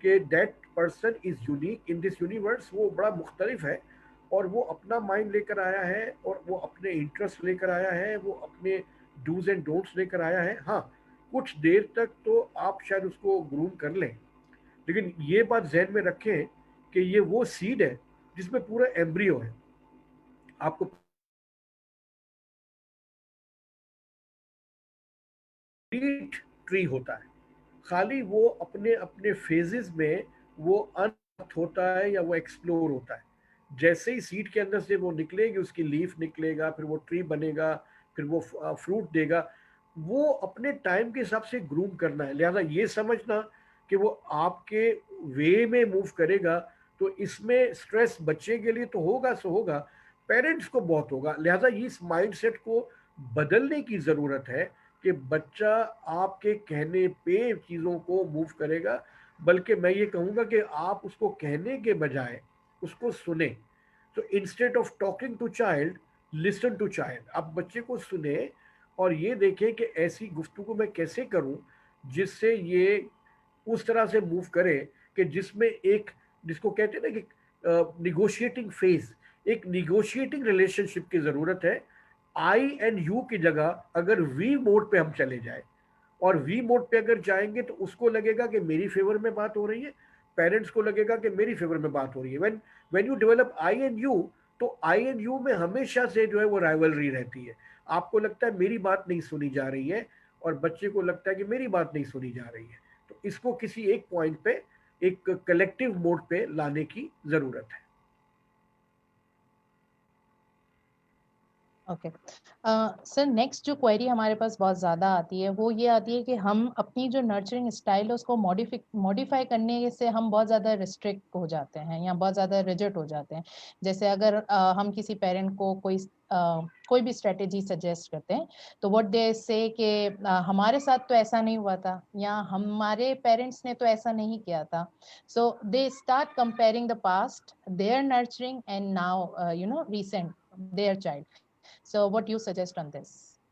कि that person is unique in this universe, वो बड़ा मुख्तलिफ है, और वो अपना माइंड लेकर आया है, और वो अपने इंटरेस्ट लेकर आया है, वो अपने डूज एंड डोंट्स लेकर आया है। हाँ, कुछ देर तक तो आप शायद उसको ग्रूम कर लें, लेकिन ये बात जहन में रखें कि ये वो सीड है जिसमें पूरा एम्ब्रियो है। आपको ट्री होता है, खाली वो अपने अपने फेजेस में वो अनअर्थ होता है या वो एक्सप्लोर होता है। जैसे ही सीड के अंदर से वो निकलेगी, उसकी लीफ निकलेगा, फिर वो ट्री बनेगा, फिर वो फ्रूट देगा। वो अपने टाइम के हिसाब से ग्रूम करना है। लिहाजा ये समझना कि वो आपके वे में मूव करेगा, तो इसमें स्ट्रेस बच्चे के लिए तो होगा सो होगा, पेरेंट्स को बहुत होगा। लिहाजा इस माइंडसेट को बदलने की ज़रूरत है कि बच्चा आपके कहने पे चीज़ों को मूव करेगा, बल्कि मैं ये कहूँगा कि आप उसको कहने के बजाय उसको सुने। तो instead of talking to child, listen to child. आप बच्चे को सुने और ये देखें कि ऐसी गुफ्तगू मैं कैसे करूं जिससे ये उस तरह से मूव करे कि जिसमें एक, जिसको कहते हैं ना कि निगोशिएटिंग फेज, एक निगोशिएटिंग रिलेशनशिप की ज़रूरत है। आई एंड यू की जगह अगर वी मोड पे हम चले जाए, और वी मोड पे अगर जाएंगे तो उसको लगेगा कि मेरी फेवर में बात हो रही है, पेरेंट्स को लगेगा कि मेरी फेवर में बात हो रही है। When you develop I and you, तो आई एंड यू में हमेशा से जो है वो राइवलरी रहती है। आपको लगता है मेरी बात नहीं सुनी जा रही है, और बच्चे को लगता है कि मेरी बात नहीं सुनी जा रही है। तो इसको किसी एक पॉइंट पे एक कलेक्टिव मोड पे लाने की जरूरत है। ओके सर, नेक्स्ट जो क्वेरी हमारे पास बहुत ज़्यादा आती है वो ये आती है कि हम अपनी जो नर्चरिंग स्टाइल है उसको मॉडिफाई करने से हम बहुत ज़्यादा रिस्ट्रिक्ट हो जाते हैं या बहुत ज़्यादा रिजिड हो जाते हैं। जैसे अगर हम किसी पेरेंट को कोई भी स्ट्रेटेजी सजेस्ट करते हैं तो व्हाट दे से कि हमारे साथ तो ऐसा नहीं हुआ था या हमारे पेरेंट्स ने तो ऐसा नहीं किया था। So they start comparing the past, their nurturing and now recent their child. So what you suggest on this?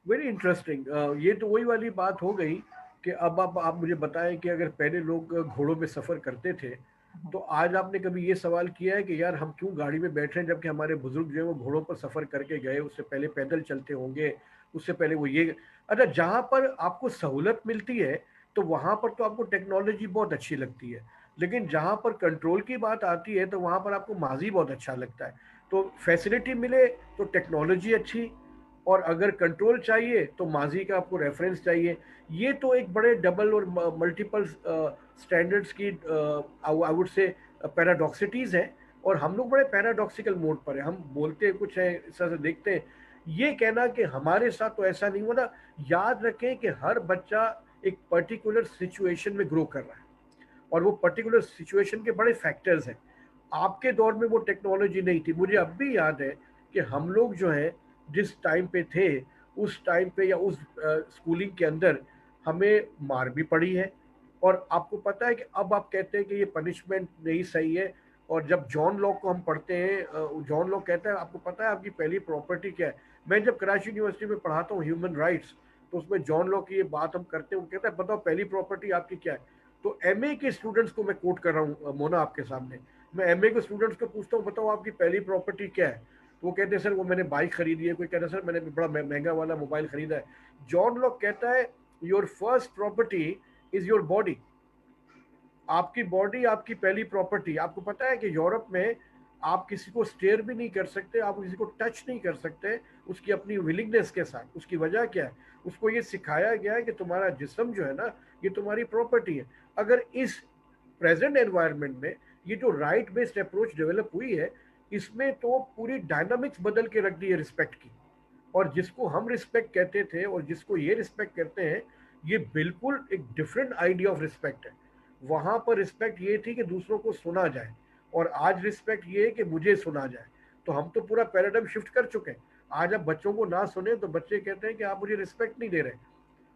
Very interesting. ये तो वही वाली बात हो गई कि अब आप मुझे बताएं कि अगर पहले लोग घोड़ों में सफ़र करते थे, तो आज आपने कभी ये सवाल किया है कि यार हम क्यों गाड़ी में बैठ रहे हैं जबकि हमारे बुजुर्ग जो है वो घोड़ों पर सफ़र करके गए, उससे पहले पैदल चलते होंगे, उससे पहले वो ये। अच्छा, जहाँ पर आपको सहूलत मिलती है तो वहाँ पर तो आपको टेक्नोलॉजी बहुत अच्छी लगती है, लेकिन जहाँ पर कंट्रोल की बात आती है तो वहाँ पर आपको माजी बहुत अच्छा लगता है। तो फैसिलिटी मिले तो टेक्नोलॉजी अच्छी, और अगर कंट्रोल चाहिए तो माजी का आपको रेफरेंस चाहिए। ये तो एक बड़े डबल और मल्टीपल स्टैंडर्ड्स की आई वुड से पैराडॉक्सिटीज है, और हम लोग बड़े पैराडॉक्सिकल मोड पर है। हम बोलते कुछ है, इस तरह से देखते हैं। ये कहना कि हमारे साथ तो ऐसा नहीं हुआ ना, याद रखें कि हर बच्चा एक पर्टिकुलर सिचुएशन में ग्रो कर रहा है, और वो पर्टिकुलर सिचुएशन के बड़े फैक्टर्स हैं। आपके दौर में वो टेक्नोलॉजी नहीं थी। मुझे अब भी याद है कि हम लोग जो है जिस टाइम पे थे, उस टाइम पे या उस स्कूलिंग के अंदर हमें मार भी पड़ी है। और आपको पता है कि अब आप कहते हैं कि ये पनिशमेंट नहीं सही है, और जब जॉन लॉक को हम पढ़ते हैं, जॉन लॉक कहता है आपको पता है आपकी पहली प्रॉपर्टी क्या है। मैं जब कराची यूनिवर्सिटी में पढ़ाता हूँ ह्यूमन राइट्स, तो उसमें जॉन लॉक की ये बात हम करते हैं, वो कहता है बताओ पहली प्रॉपर्टी आपकी क्या है। तो एमए के स्टूडेंट्स को मैं कोट कर रहा हूँ मोना आपके सामने, मैं एमए के स्टूडेंट्स को पूछता हूँ बताओ आपकी पहली प्रॉपर्टी क्या है, तो वो कहते हैं सर वो मैंने बाइक खरीदी है, कोई कहता है सर मैंने बड़ा महंगा वाला मोबाइल खरीदा है। जॉन लॉक कहता है your first property is your body. आपकी बॉडी आपकी पहली प्रॉपर्टी। आपको पता है कि यूरोप में आप किसी को स्टेयर भी नहीं कर सकते, आप किसी को टच नहीं कर सकते उसकी अपनी विलिंगनेस के साथ। उसकी वजह क्या है? उसको ये सिखाया गया है कि तुम्हारा जिस्म जो है ना, ये तुम्हारी प्रॉपर्टी है। अगर इस प्रेजेंट एनवायरनमेंट में ये जो राइट बेस्ड अप्रोच डेवलप हुई है, इसमें तो पूरी डायनामिक्स बदल के रख दी है रिस्पेक्ट की। और जिसको हम रिस्पेक्ट कहते थे और जिसको ये रिस्पेक्ट करते हैं, ये बिल्कुल एक डिफरेंट आइडिया ऑफ रिस्पेक्ट है। वहां पर रिस्पेक्ट ये थी कि दूसरों को सुना जाए, और आज रिस्पेक्ट ये है कि मुझे सुना जाए। तो हम तो पूरा पैराडाइम शिफ्ट कर चुके हैं। आज अब बच्चों को ना सुने तो बच्चे कहते हैं कि आप मुझे रिस्पेक्ट नहीं दे रहे,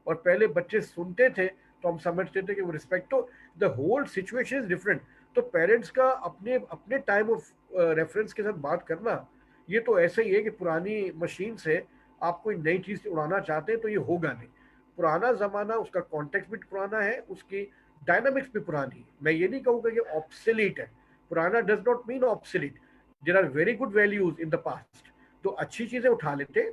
और पहले बच्चे सुनते थे तो हम समझते थे कि वो रिस्पेक्ट। तो the whole situation is different. तो पेरेंट्स का अपने अपने टाइम ऑफ रेफरेंस के साथ बात करना, ये तो ऐसे ही है कि पुरानी मशीन से आप कोई नई चीज़ उड़ाना चाहते हैं तो ये होगा नहीं। पुराना ज़माना, उसका कॉन्टेक्स्ट भी पुराना है, उसकी डायनामिक्स भी पुरानी है। मैं ये नहीं कहूँगा कि ऑब्सोलीट है। पुराना does not mean obsolete. There are very good values in the past. तो अच्छी चीज़ें उठा लेते,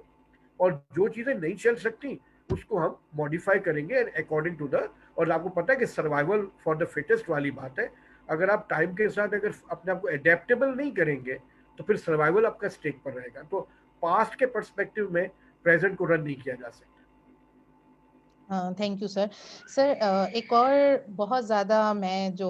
और जो चीज़ें नहीं चल सकती उसको हम मॉडिफाई करेंगे अकॉर्डिंग टू द। और आपको पता है कि सर्वाइवल फॉर द फिटेस्ट वाली बात है। अगर आप टाइम के साथ अगर अपने आप को एडेप्टेबल नहीं करेंगे तो फिर सर्वाइवल आपका स्टेक पर रहेगा। तो पास्ट के पर्सपेक्टिव में प्रेजेंट को रन नहीं किया जा सकता। Thank you sir. सर, एक और बहुत ज़्यादा मैं जो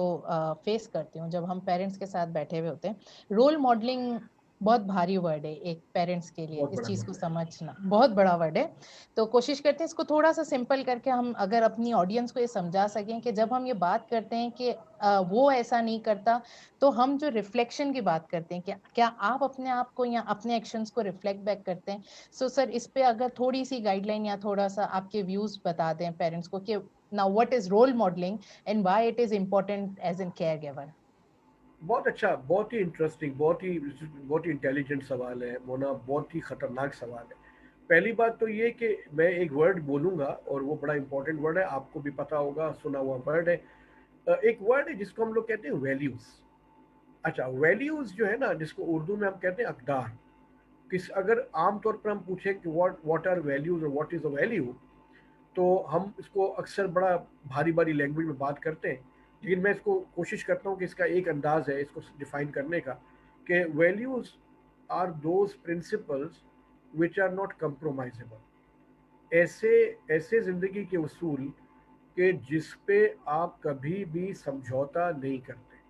फेस करती हूँ जब हम पेरेंट्स के साथ बैठे हुए होते हैं, रोल मॉडलिंग बहुत भारी वर्ड है एक पेरेंट्स के लिए, बहुत इस बड़ा चीज word को है। समझना बहुत बड़ा वर्ड है। तो कोशिश करते हैं इसको थोड़ा सा सिंपल करके हम अगर अपनी ऑडियंस को ये समझा सकें कि जब हम ये बात करते हैं कि वो ऐसा नहीं करता, तो हम जो रिफ्लेक्शन की बात करते हैं कि क्या आप अपने आप को या अपने एक्शंस को रिफ्लेक्ट बैक करते हैं। सो सर, इस पे अगर थोड़ी सी गाइडलाइन या थोड़ा सा आपके व्यूज बता दें पेरेंट्स को कि now what is role modelling and why it is important as an care giver. बहुत अच्छा, बहुत ही इंटरेस्टिंग, बहुत ही इंटेलिजेंट सवाल है मोना, बहुत ही खतरनाक सवाल है। पहली बात तो ये कि मैं एक वर्ड बोलूंगा और वो बड़ा इंपॉर्टेंट वर्ड है, आपको भी पता होगा, सुना हुआ वर्ड है। एक वर्ड है जिसको हम लोग कहते हैं वैल्यूज। अच्छा, वैल्यूज जो है ना, जिसको उर्दू में हम कहते हैं अकदार। अगर आमतौर पर हम पूछे कि व्हाट आर वैल्यूज और व्हाट इज अ वैल्यू, तो हम इसको अक्सर बड़ा भारी भारी लैंग्वेज में बात करते हैं। लेकिन मैं इसको कोशिश करता हूँ कि इसका एक अंदाज है इसको डिफाइन करने का, कि values are those principles which are not compromisable. ऐसे ऐसे जिंदगी के उसूल कि जिस पे आप कभी भी समझौता नहीं करते।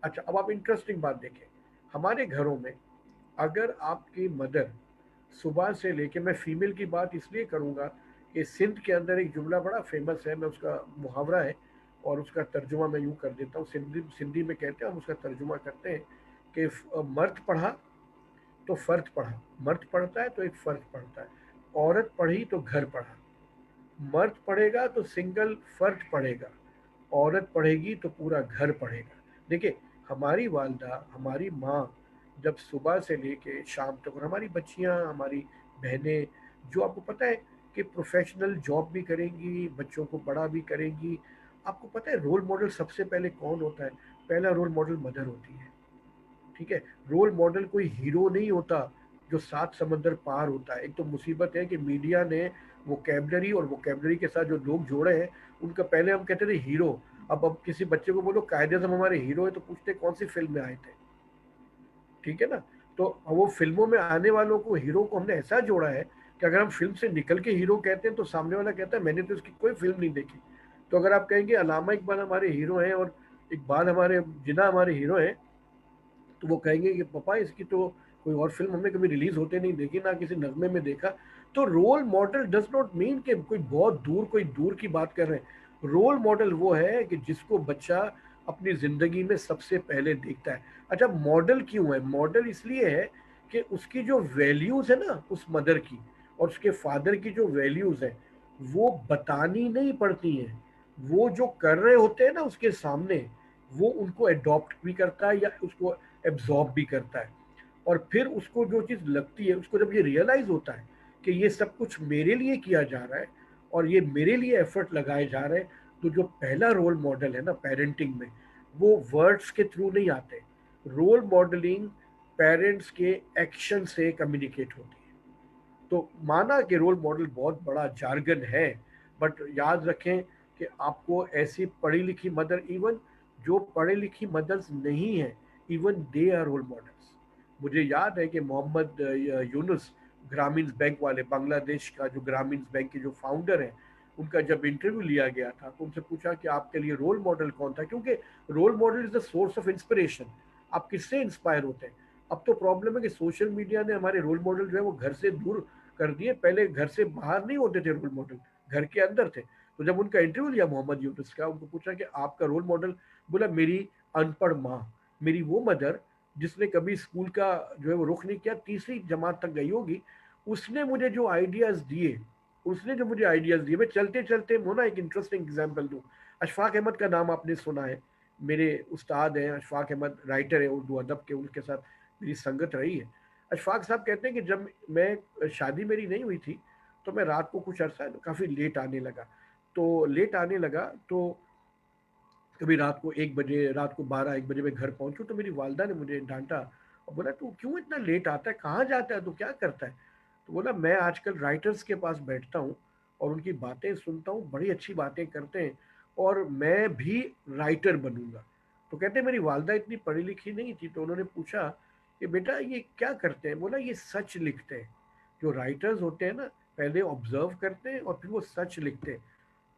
अच्छा, अब आप इंटरेस्टिंग बात देखें, हमारे घरों में अगर आपकी मदर सुबह से लेके, मैं फीमेल की बात इसलिए करूंगा कि सिंध के अंदर एक जुमला बड़ा फेमस है, मैं उसका मुहावरा है और उसका तर्जुमा मैं यूं कर देता हूँ, सिंधी सिंधी में कहते हैं, हम उसका तर्जुमा करते हैं कि मर्द पढ़ा तो फर्द पढ़ा, मर्द पढ़ता है तो एक फर्द पढ़ता है, औरत पढ़ी तो घर पढ़ा, मर्द पढ़ेगा तो सिंगल फर्द पढ़ेगा, औरत पढ़ेगी तो पूरा घर पढ़ेगा। देखिए, हमारी वालदा, हमारी माँ जब सुबह से लेके शाम तक, और हमारी बच्चियाँ, हमारी बहनें, जो आपको पता है कि प्रोफेशनल जॉब भी करेंगी, बच्चों को बड़ा भी करेंगी, आपको पता है रोल मॉडल सबसे पहले कौन होता है? पहला रोल मॉडल मदर होती है। ठीक है, रोल मॉडल कोई हीरो नहीं होता जो सात समंदर पार होता है। एक तो मुसीबत है कि मीडिया ने वोकैबलरी और वोकैबलरी के साथ जो लोग जोड़े हैं, उनका पहले हम कहते थे हीरो, अब किसी बच्चे को बोलो कायदे आज़म हमारे हीरो है, तो पूछते कौन सी फिल्म में आए थे। ठीक है ना? तो वो फिल्मों में आने वालों को, हीरो को हमने ऐसा जोड़ा है कि अगर हम फिल्म से निकल के हीरो कहते हैं तो सामने वाला कहता है मैंने तो इसकी कोई फिल्म नहीं देखी। तो अगर आप कहेंगे अलामा इकबाल हमारे हीरो हैं और इकबाल हमारे, जिन्ना हमारे हीरो हैं, तो वो कहेंगे कि पापा इसकी तो कोई और फिल्म हमने कभी रिलीज होते नहीं देखी, ना किसी नगमे में देखा। तो role model does not mean कि कोई दूर की बात कर रहे हैं। रोल मॉडल वो है कि जिसको बच्चा अपनी जिंदगी में सबसे पहले देखता है। अच्छा, मॉडल क्यों है? मॉडल इसलिए है कि उसकी जो वैल्यूज है ना, उस मदर की और उसके फादर की जो वैल्यूज है, वो बतानी नहीं पड़ती हैं। वो जो कर रहे होते हैं ना उसके सामने, वो उनको अडॉप्ट भी करता है या उसको एब्जॉर्ब भी करता है। और फिर उसको जो चीज़ लगती है, उसको जब ये रियलाइज होता है कि ये सब कुछ मेरे लिए किया जा रहा है और ये मेरे लिए एफर्ट लगाए जा रहे हैं, तो जो पहला रोल मॉडल है ना पेरेंटिंग में, वो वर्ड्स के थ्रू नहीं आते। रोल मॉडलिंग पेरेंट्स के एक्शन से कम्युनिकेट होती है। तो माना कि रोल मॉडल बहुत बड़ा जार्गन है, बट याद रखें कि आपको ऐसी पढ़ी लिखी मदर, इवन जो पढ़ी लिखी मदर्स नहीं है, even they are role models. मुझे याद है कि मोहम्मद यूनुस, ग्रामीण बैंक वाले, बांग्लादेश का जो ग्रामीण बैंक के जो फाउंडर हैं, उनका जब इंटरव्यू लिया गया था तो उनसे पूछा कि आपके लिए रोल मॉडल कौन था, क्योंकि role model is the source of inspiration. आप किससे इंस्पायर होते हैं? अब तो प्रॉब्लम है कि सोशल मीडिया ने हमारे रोल मॉडल जो है वो घर से दूर कर दिए। पहले घर से बाहर नहीं होते थे रोल मॉडल, घर के अंदर थे। तो जब उनका इंटरव्यू लिया मोहम्मद यूनुस का, उनको पूछा कि आपका रोल मॉडल, बोला मेरी अनपढ़ माँ, मेरी वो मदर जिसने कभी स्कूल का जो है वो रुख नहीं किया, तीसरी जमात तक गई होगी, उसने मुझे जो आइडियाज दिए, मैं चलते चलते मोना एक इंटरेस्टिंग एग्जाम्पल दूँ। अशफाक अहमद का नाम आपने सुना है, मेरे उस्ताद हैं अशफाक अहमद, राइटर है उर्दू अदब के, उनके साथ मेरी संगत रही है। अशफाक साहब कहते हैं कि जब मैं, शादी मेरी नहीं हुई थी, तो मैं रात को कुछ अर्सा काफ़ी लेट आने लगा। तो कभी रात को 1 बजे, रात को 12-1 बजे मैं घर पहुंचूं तो मेरी वालदा ने मुझे डांटा और बोला तू क्यों इतना लेट आता है, कहाँ जाता है, तू क्या करता है? तो बोला मैं आजकल राइटर्स के पास बैठता हूँ और उनकी बातें सुनता हूँ, बड़ी अच्छी बातें करते हैं और मैं भी राइटर बनूंगा। तो कहते हैं मेरी वालदा इतनी पढ़ी लिखी नहीं थी, तो उन्होंने पूछा कि बेटा ये क्या करते हैं? बोला ये सच लिखते हैं। जो राइटर्स होते हैं ना, पहले ऑब्जर्व करते हैं और फिर वो सच लिखते हैं।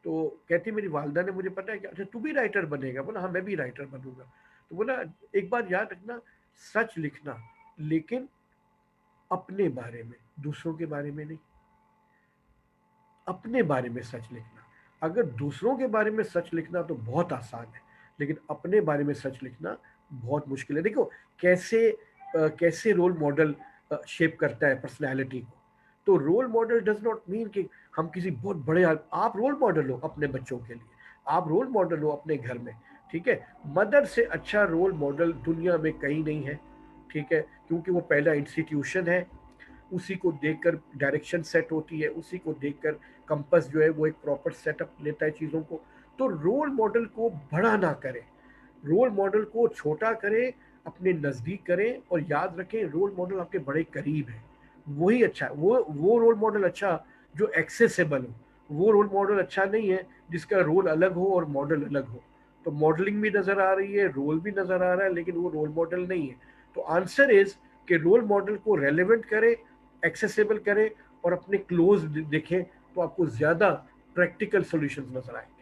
तो कहती मेरी वालदा ने मुझे, पता है कि अच्छा तू भी राइटर बनेगा? बोला हाँ मैं भी राइटर बनूंगा। तो बोला एक बात याद रखना, सच लिखना, लेकिन अपने बारे में, दूसरों के बारे में नहीं। अपने बारे में सच लिखना। अगर दूसरों के बारे में सच लिखना तो बहुत आसान है, लेकिन अपने बारे में सच लिखना बहुत मुश्किल है। देखो कैसे रोल मॉडल शेप करता है पर्सनैलिटी को। तो role model does not mean कि हम किसी बहुत बड़े आप रोल मॉडल हो अपने बच्चों के लिए, आप रोल मॉडल हो अपने घर में, ठीक है। मदर से अच्छा रोल मॉडल दुनिया में कहीं नहीं है, ठीक है, क्योंकि वो पहला इंस्टीट्यूशन है, उसी को देखकर डायरेक्शन सेट होती है, उसी को देखकर कंपास जो है वो एक प्रॉपर सेटअप लेता है चीज़ों को। तो रोल मॉडल को बड़ा ना करें, रोल मॉडल को छोटा करें, अपने नज़दीक करें, और याद रखें रोल मॉडल आपके बड़े करीब है, वही अच्छा है। वो रोल मॉडल अच्छा जो एक्सेसिबल हो, वो रोल मॉडल अच्छा नहीं है जिसका रोल अलग हो और मॉडल अलग हो। तो मॉडलिंग भी नज़र आ रही है, रोल भी नज़र आ रहा है, लेकिन वो रोल मॉडल नहीं है। तो आंसर इज कि रोल मॉडल को रेलेवेंट करें, एक्सेसिबल करें, और अपने क्लोज देखें, तो आपको ज़्यादा प्रैक्टिकल सॉल्यूशंस नजर आएंगे।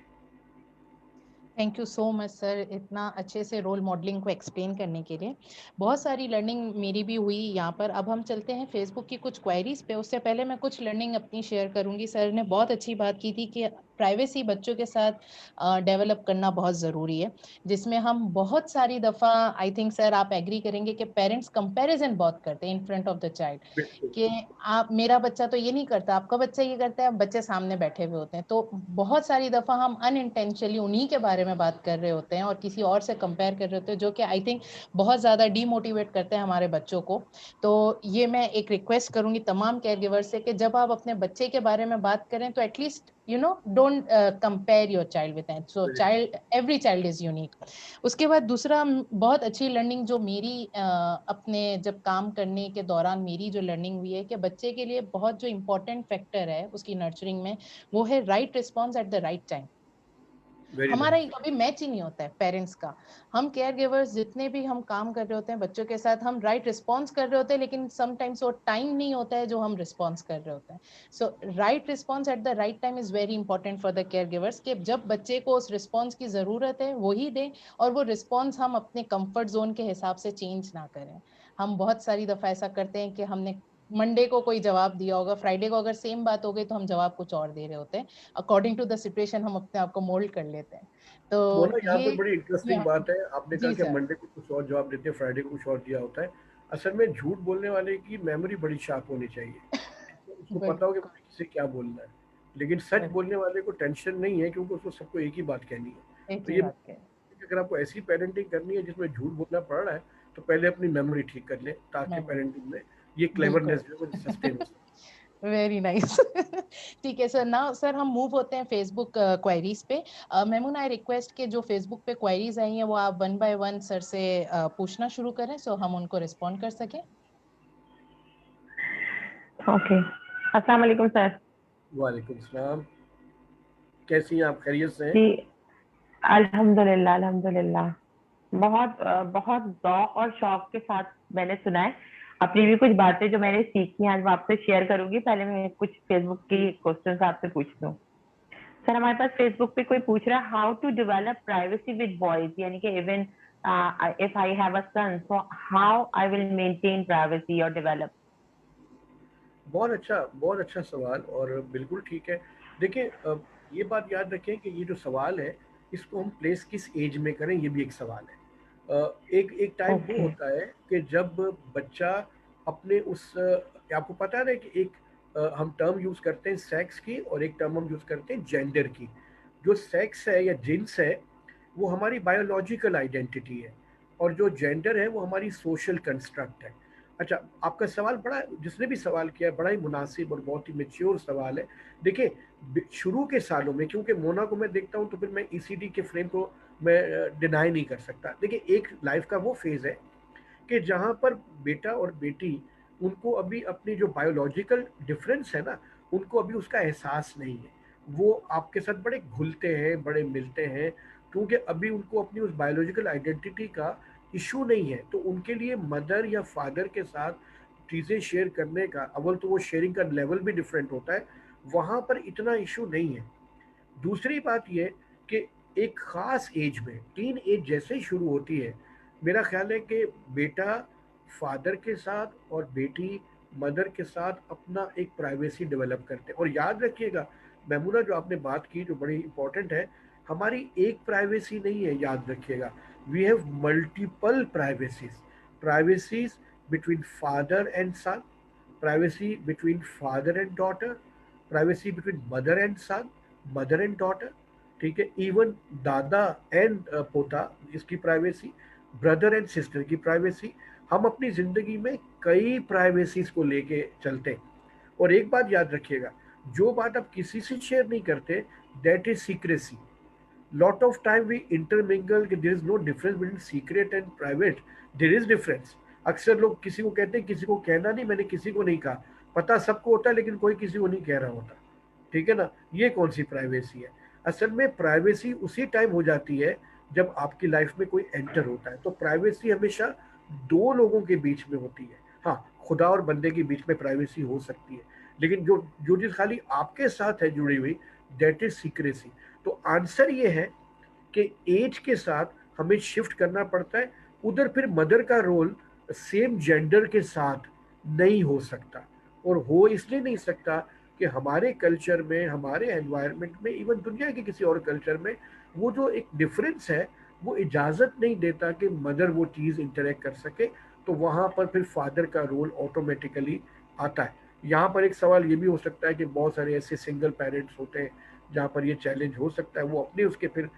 Thank you so much sir, इतना अच्छे से रोल मॉडलिंग को एक्सप्लेन करने के लिए। बहुत सारी लर्निंग मेरी भी हुई यहाँ पर। अब हम चलते हैं फेसबुक की कुछ क्वेरीज पे। उससे पहले मैं कुछ लर्निंग अपनी शेयर करूंगी। सर ने बहुत अच्छी बात की थी कि प्राइवेसी बच्चों के साथ डेवलप करना बहुत ज़रूरी है, जिसमें हम बहुत सारी दफ़ा, आई थिंक सर आप एग्री करेंगे, कि पेरेंट्स कंपैरिजन बहुत करते हैं in front of the child, बिल्कुल। कि आप, मेरा बच्चा तो ये नहीं करता, आपका बच्चा ये करता है, बच्चे सामने बैठे हुए होते हैं। तो बहुत सारी दफा हम अनइंटेंशनली उन्हीं के बारे में बात कर रहे होते हैं और किसी और से कंपेयर कर रहे होते हैं, जो कि आई थिंक बहुत ज्यादा डीमोटिवेट करते हैं हमारे बच्चों को। तो ये मैं एक रिक्वेस्ट करूंगी तमाम केयर गिवर से कि जब आप अपने बच्चे के बारे में बात करें तो at least don't compare your child with that. So child, every child is unique. उसके बाद दूसरा बहुत अच्छी लर्निंग जो मेरी अपने जब काम करने के दौरान मेरी जो लर्निंग हुई है, कि बच्चे के लिए बहुत जो इम्पोर्टेंट फैक्टर है उसकी नर्चरिंग में, वो है right response at the right time. हमारा ये कभी मैच ही नहीं होता है पेरेंट्स का। हम केयर गिवर्स जितने भी हम काम कर रहे होते हैं बच्चों के साथ, हम राइट रिस्पॉन्स कर रहे होते हैं, लेकिन समटाइम्स वो टाइम नहीं होता है जो हम रिस्पॉन्स कर रहे होते हैं। So right response at the right time is very important for the caregivers, कि जब बच्चे को उस रिस्पॉन्स की जरूरत है वही दें, और वो रिस्पॉन्स हम अपने कंफर्ट जोन के हिसाब से चेंज ना करें। हम बहुत सारी दफा ऐसा करते हैं कि हमने मंडे को कोई जवाब दिया होगा, फ्राइडे को अगर सेम बात हो गई तो हम जवाब कुछ और दे रहे होते हैं। अकॉर्डिंग टू द सिचुएशन हम अपने आप को मोल्ड कर लेते हैं। मोना, तो यहाँ ये पर बड़ी इंटरेस्टिंग बात है। आपने कहा जी कि सर। मंडे को कुछ और जवाब देते हैं, फ्राइडे को कुछ और दिया होता है। असल में झूठ बोलने वाले की मेमोरी बड़ी शार्प होनी चाहिए, ठीक है? उसको पता हो कि बिल्कुल मुझे किसे क्या बोलना है। लेकिन सच बिल्कुल, बोलने वाले को टेंशन नहीं है, क्योंकि उसको सबको एक ही बात कहनी है। एक तो ही ये, बात के। अगर आपको ऐसी पेरेंटिंग करनी है जिसमें झूठ बोलना पड़ रहा है, तो पहले अपनी मेमोरी ठीक कर ले, ताकि मेमोरी, पेरेंटिंग में ये बिल्कुल। क्लेवरनेस जो है वो सस्टेन हो सके। Very nice. ठीक है सर। नाउ सर हम मूव होते हैं फेसबुक क्वेरीज पे। मेमून, आई रिक्वेस्ट के जो फेसबुक पे क्वेरीज आई हैं वो आप वन बाय वन सर से पूछना शुरू करें, सो हम उनको रिस्पॉन्ड कर सकें। ओके, अस्सलाम वालेकुम सर। वालेकुम सलाम। कैसी हैं आप, खैरियत से हैं? जी, अल्हम्दुलिल्लाह अल्हम्दुलिल्लाह। बहुत ज़ौक़ और शौक के साथ मैंने सुना है। अपनी भी कुछ बातें जो मैंने सीखी हैं आज वो आपसे शेयर करूंगी। पहले मैं कुछ फेसबुक की क्वेश्चंस आपसे पूछती हूँ। सर, हमारे पास फेसबुक पे कोई पूछ रहा है how to develop privacy with boys, यानी कि even if I have a son, so how I will maintain privacy और डेवलप। बहुत अच्छा सवाल, और बिल्कुल ठीक है। देखिए, ये बात याद रखें कि ये जो सवाल है, इसको हम प्लेस किस एज में करें, ये भी एक सवाल है। एक एक टाइम वो ओके। होता है कि जब बच्चा अपने आपको पता है ना कि एक हम टर्म यूज करते हैं सेक्स की, और एक टर्म हम यूज करते हैं जेंडर की। जो सेक्स है या जिन्स है, वो हमारी बायोलॉजिकल आइडेंटिटी है, और जो जेंडर है वो हमारी सोशल कंस्ट्रक्ट है। अच्छा, आपका सवाल बड़ा, जिसने भी सवाल किया है, बड़ा ही मुनासिब और बहुत ही मेच्योर सवाल है। देखिए, शुरू के सालों में, क्योंकि मोना को मैं देखता हूँ तो फिर मैं ईसीडी के फ्रेम को मैं डिनाई नहीं कर सकता। देखिए, एक लाइफ का वो फेज है कि जहाँ पर बेटा और बेटी, उनको अभी अपनी जो बायोलॉजिकल डिफरेंस है ना, उनको अभी उसका एहसास नहीं है। वो आपके साथ बड़े घुलते हैं, बड़े मिलते हैं, क्योंकि अभी उनको अपनी उस बायोलॉजिकल आइडेंटिटी का इशू नहीं है। तो उनके लिए मदर या फादर के साथ चीज़ें शेयर करने का, अव्वल तो वो शेयरिंग का लेवल भी डिफरेंट होता है, वहाँ पर इतना इशू नहीं है। दूसरी बात ये कि एक ख़ास एज में, टीन एज जैसे ही शुरू होती है, मेरा ख्याल है कि बेटा फादर के साथ और बेटी मदर के साथ अपना एक प्राइवेसी डेवलप करते हैं। और याद रखिएगा मैमूना, जो आपने बात की जो बड़ी इंपॉर्टेंट है, हमारी एक प्राइवेसी नहीं है, याद रखिएगा, we have multiple privacies. Privacies between father and son, privacy between father and daughter, privacy between mother and son, mother and daughter, ठीक है, इवन दादा एंड पोता, इसकी प्राइवेसी, ब्रदर एंड सिस्टर की प्राइवेसी। हम अपनी जिंदगी में कई प्राइवेसीज को लेके चलते हैं। और एक बात याद रखिएगा, जो बात आप किसी से शेयर नहीं करते, that is secrecy. lot of time we intermingle, there is no difference between secret and private, there is difference। अक्सर लोग किसी को कहते हैं किसी को कहना नहीं, मैंने किसी को नहीं कहा, पता सबको होता है लेकिन कोई किसी को नहीं कह रहा होता, ठीक है ना। ये कौन सी प्राइवेसी है? असल में प्राइवेसी उसी टाइम हो जाती है जब आपकी लाइफ में कोई एंटर होता है। तो प्राइवेसी हमेशा दो लोगों के बीच में होती है। हाँ, खुदा और बंदे के बीच में प्राइवेसी हो सकती है, लेकिन जो जो चीज खाली आपके साथ है जुड़ी हुई, दैट इज सीक्रेसी। तो आंसर ये है कि एज के साथ हमें शिफ्ट करना पड़ता है उधर। फिर मदर का रोल सेम जेंडर के साथ नहीं हो सकता, और हो इसलिए नहीं सकता कि हमारे कल्चर में, हमारे एनवायरनमेंट में, इवन दुनिया के किसी और कल्चर में वो जो एक डिफरेंस है वो इजाज़त नहीं देता कि मदर वो चीज़ इंटरेक्ट कर सके। तो वहाँ पर फिर फादर का रोल ऑटोमेटिकली आता है। यहाँ पर एक सवाल ये भी हो सकता है कि बहुत सारे ऐसे सिंगल पेरेंट्स होते हैं जहाँ पर ये चैलेंज हो सकता है, वो अपने उसके फिर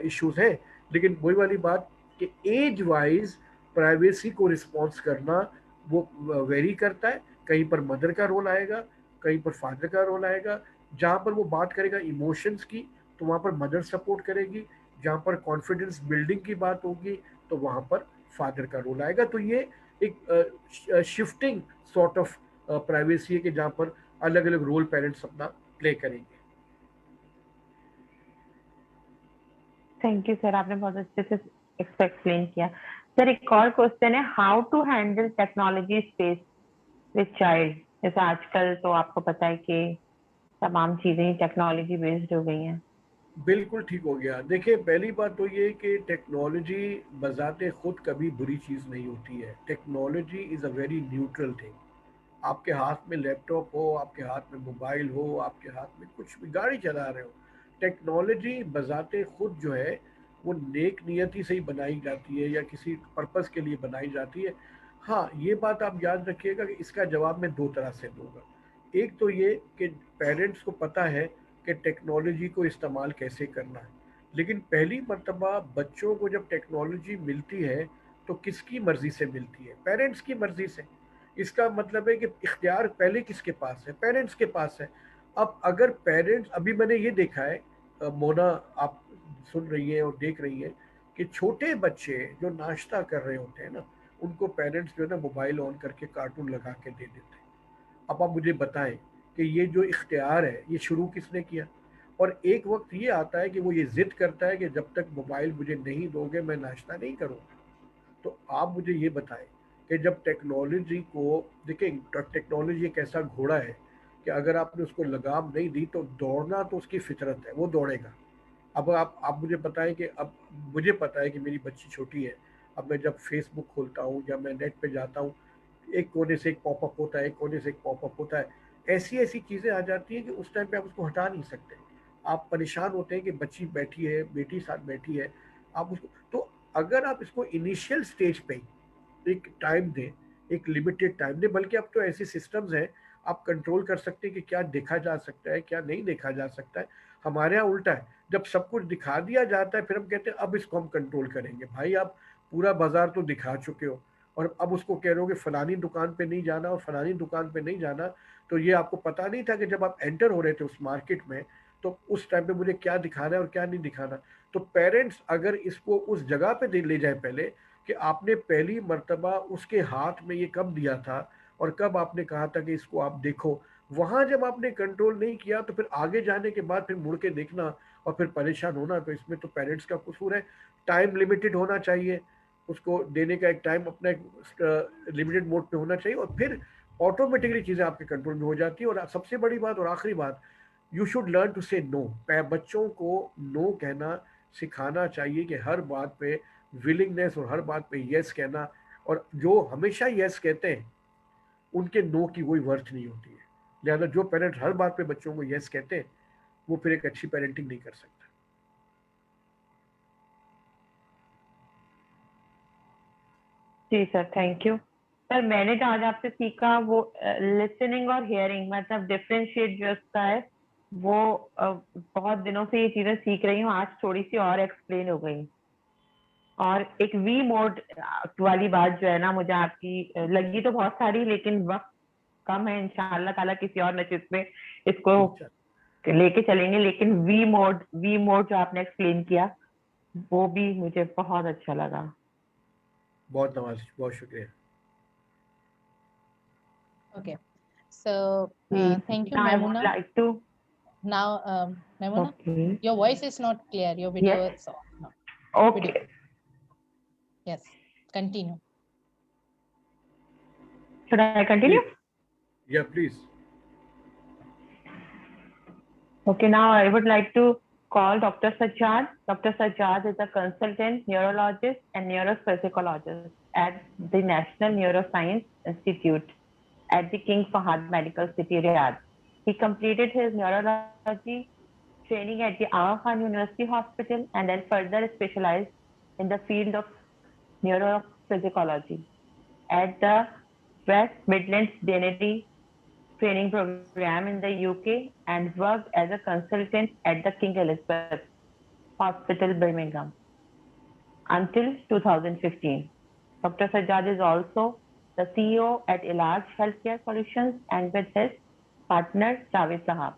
इश्यूज हैं। लेकिन वही वाली बात कि एज वाइज प्राइवेसी को रिस्पॉन्स करना वो वेरी करता है। कहीं पर मदर का रोल आएगा, कहीं पर फादर का रोल आएगा। जहाँ पर वो बात करेगा इमोशंस की तो वहाँ पर मदर सपोर्ट करेगी, जहाँ पर कॉन्फिडेंस बिल्डिंग की बात होगी तो वहाँ पर फादर का रोल आएगा। तो ये एक शिफ्टिंग सॉर्ट ऑफ प्राइवेसी है कि जहाँ पर अलग अलग रोल पेरेंट्स अपना प्ले करेंगे। थैंक यू सर, आपने बहुत अच्छे से इसको एक्सप्लेन किया। सर एक और क्वेश्चन है, how to handle technology space with child. जैसे आजकल तो आपको पता है कि तमाम चीजें टेक्नोलॉजी बेस्ड हो गई हैं। बिल्कुल ठीक हो गया। देखिए, पहली बात तो ये कि टेक्नोलॉजी बजाते खुद कभी बुरी चीज़ नहीं होती है। Technology is a very neutral thing. आपके हाथ में लैपटॉप हो, आपके हाथ में मोबाइल हो, आपके हाथ में कुछ भी गाड़ी चला रहे हो, टेक्नोलॉजी बजाते खुद जो है वो नेक नियति से ही बनाई जाती है या किसी पर्पस के लिए बनाई जाती है। हाँ, ये बात आप याद रखिएगा कि इसका जवाब मैं दो तरह से दूंगा। एक तो ये कि पेरेंट्स को पता है कि टेक्नोलॉजी को इस्तेमाल कैसे करना है, लेकिन पहली मर्तबा बच्चों को जब टेक्नोलॉजी मिलती है तो किसकी मर्जी से मिलती है? पेरेंट्स की मर्जी से। इसका मतलब है कि इख्तियार पहले किसके पास है? पेरेंट्स के पास है। अब अगर पेरेंट्स, अभी मैंने ये देखा है, मोना आप सुन रही है और देख रही है कि छोटे बच्चे जो नाश्ता कर रहे होते हैं ना, उनको पेरेंट्स जो है ना मोबाइल ऑन करके कार्टून लगा के दे देते हैं। अब आप मुझे बताएं कि ये जो इख्तियार है ये शुरू किसने किया? और एक वक्त ये आता है कि वो ये जिद करता है कि जब तक मोबाइल मुझे नहीं दोगे मैं नाश्ता नहीं करूँगा। तो आप मुझे ये बताएं कि जब टेक्नोलॉजी को देखें, टेक्नोलॉजी एक ऐसा घोड़ा है कि अगर आपने उसको लगाम नहीं दी तो दौड़ना तो उसकी फितरत है, वो दौड़ेगा। अब आप मुझे बताएं कि अब मुझे पता है कि मेरी बच्ची छोटी है। अब मैं जब फेसबुक खोलता हूँ या मैं नेट पे जाता हूँ, एक कोने से एक पॉपअप होता है, एक कोने से एक पॉपअप होता है। ऐसी ऐसी चीज़ें आ जाती हैं कि उस टाइम पे आप उसको हटा नहीं सकते। आप परेशान होते हैं कि बच्ची बैठी है, बेटी साथ बैठी है, आप उसको, तो अगर आप इसको इनिशियल स्टेज पे एक टाइम दें, एक लिमिटेड टाइम दें, बल्कि अब तो ऐसे सिस्टम्स हैं आप कंट्रोल कर सकते हैं कि क्या देखा जा सकता है, क्या नहीं देखा जा सकता है। हमारे यहाँ उल्टा है, जब सब कुछ दिखा दिया जाता है फिर हम कहते हैं अब इसको हम कंट्रोल करेंगे। भाई, आप पूरा बाजार तो दिखा चुके हो और अब उसको कह रहे हो कि फलानी दुकान पे नहीं जाना और फलानी दुकान पे नहीं जाना। तो ये आपको पता नहीं था कि जब आप एंटर हो रहे थे उस मार्केट में तो उस टाइम पे मुझे क्या दिखाना है और क्या नहीं दिखाना। तो पेरेंट्स अगर इसको उस जगह पे ले जाए पहले कि आपने पहली मर्तबा उसके हाथ में ये कब दिया था और कब आपने कहा था कि इसको आप देखो, वहां जब आपने कंट्रोल नहीं किया तो फिर आगे जाने के बाद फिर मुड़ के देखना और फिर परेशान होना, तो इसमें तो पेरेंट्स का कसूर है। टाइम लिमिटेड होना चाहिए, उसको देने का एक टाइम अपना एक लिमिटेड मोड पे होना चाहिए और फिर ऑटोमेटिकली चीज़ें आपके कंट्रोल में हो जाती है। और सबसे बड़ी बात और आखिरी बात, यू शुड लर्न टू से नो। बच्चों को नो कहना सिखाना चाहिए कि हर बात पे विलिंगनेस और हर बात पे यस कहना। और जो हमेशा यस कहते हैं उनके नो की कोई वर्थ नहीं होती है। लिहाजा जो पेरेंट हर बात पे बच्चों को यस कहते हैं वो फिर एक अच्छी पेरेंटिंग नहीं कर सकता। जी सर, थैंक यू सर। मैंने जो आज आपसे सीखा वो लिसनिंग और हियरिंग, मतलब डिफरेंशिएट जो उसका है वो बहुत दिनों से ये चीजें सीख रही हूँ, आज थोड़ी सी और एक्सप्लेन हो गई। और एक वी मोड वाली बात जो है ना, मुझे आपकी लगी तो बहुत सारी, लेकिन वक्त कम है। इंशाअल्लाह ताला किसी और नशिस्त में इसको लेके चलेंगे। लेकिन वी मोड जो आपने एक्सप्लेन किया वो भी मुझे बहुत अच्छा लगा। बहुत नवाज, बहुत शुक्रिया। Okay. So thank you, Now I would Maimuna. like to. Now, Maimuna, Okay. your voice is not clear. Your video Yes. is off now. Okay. Video. Yes. Continue. Should I continue? Yeah, please. Okay, now I would like to call Dr. Sajjad. Dr. Sajjad is a consultant neurologist and neuropsychologist at the National Neuroscience Institute at the King Fahad Medical City, Riyadh. He completed his neurology training at the Aga Khan University Hospital and then further specialized in the field of neuropsychology at the West Midlands Deanery training program in the UK and worked as a consultant at the King Elizabeth Hospital, Birmingham until 2015. Dr. Sajjad is also the CEO at Ilaj Healthcare Solutions and with his partner Javed Sahab.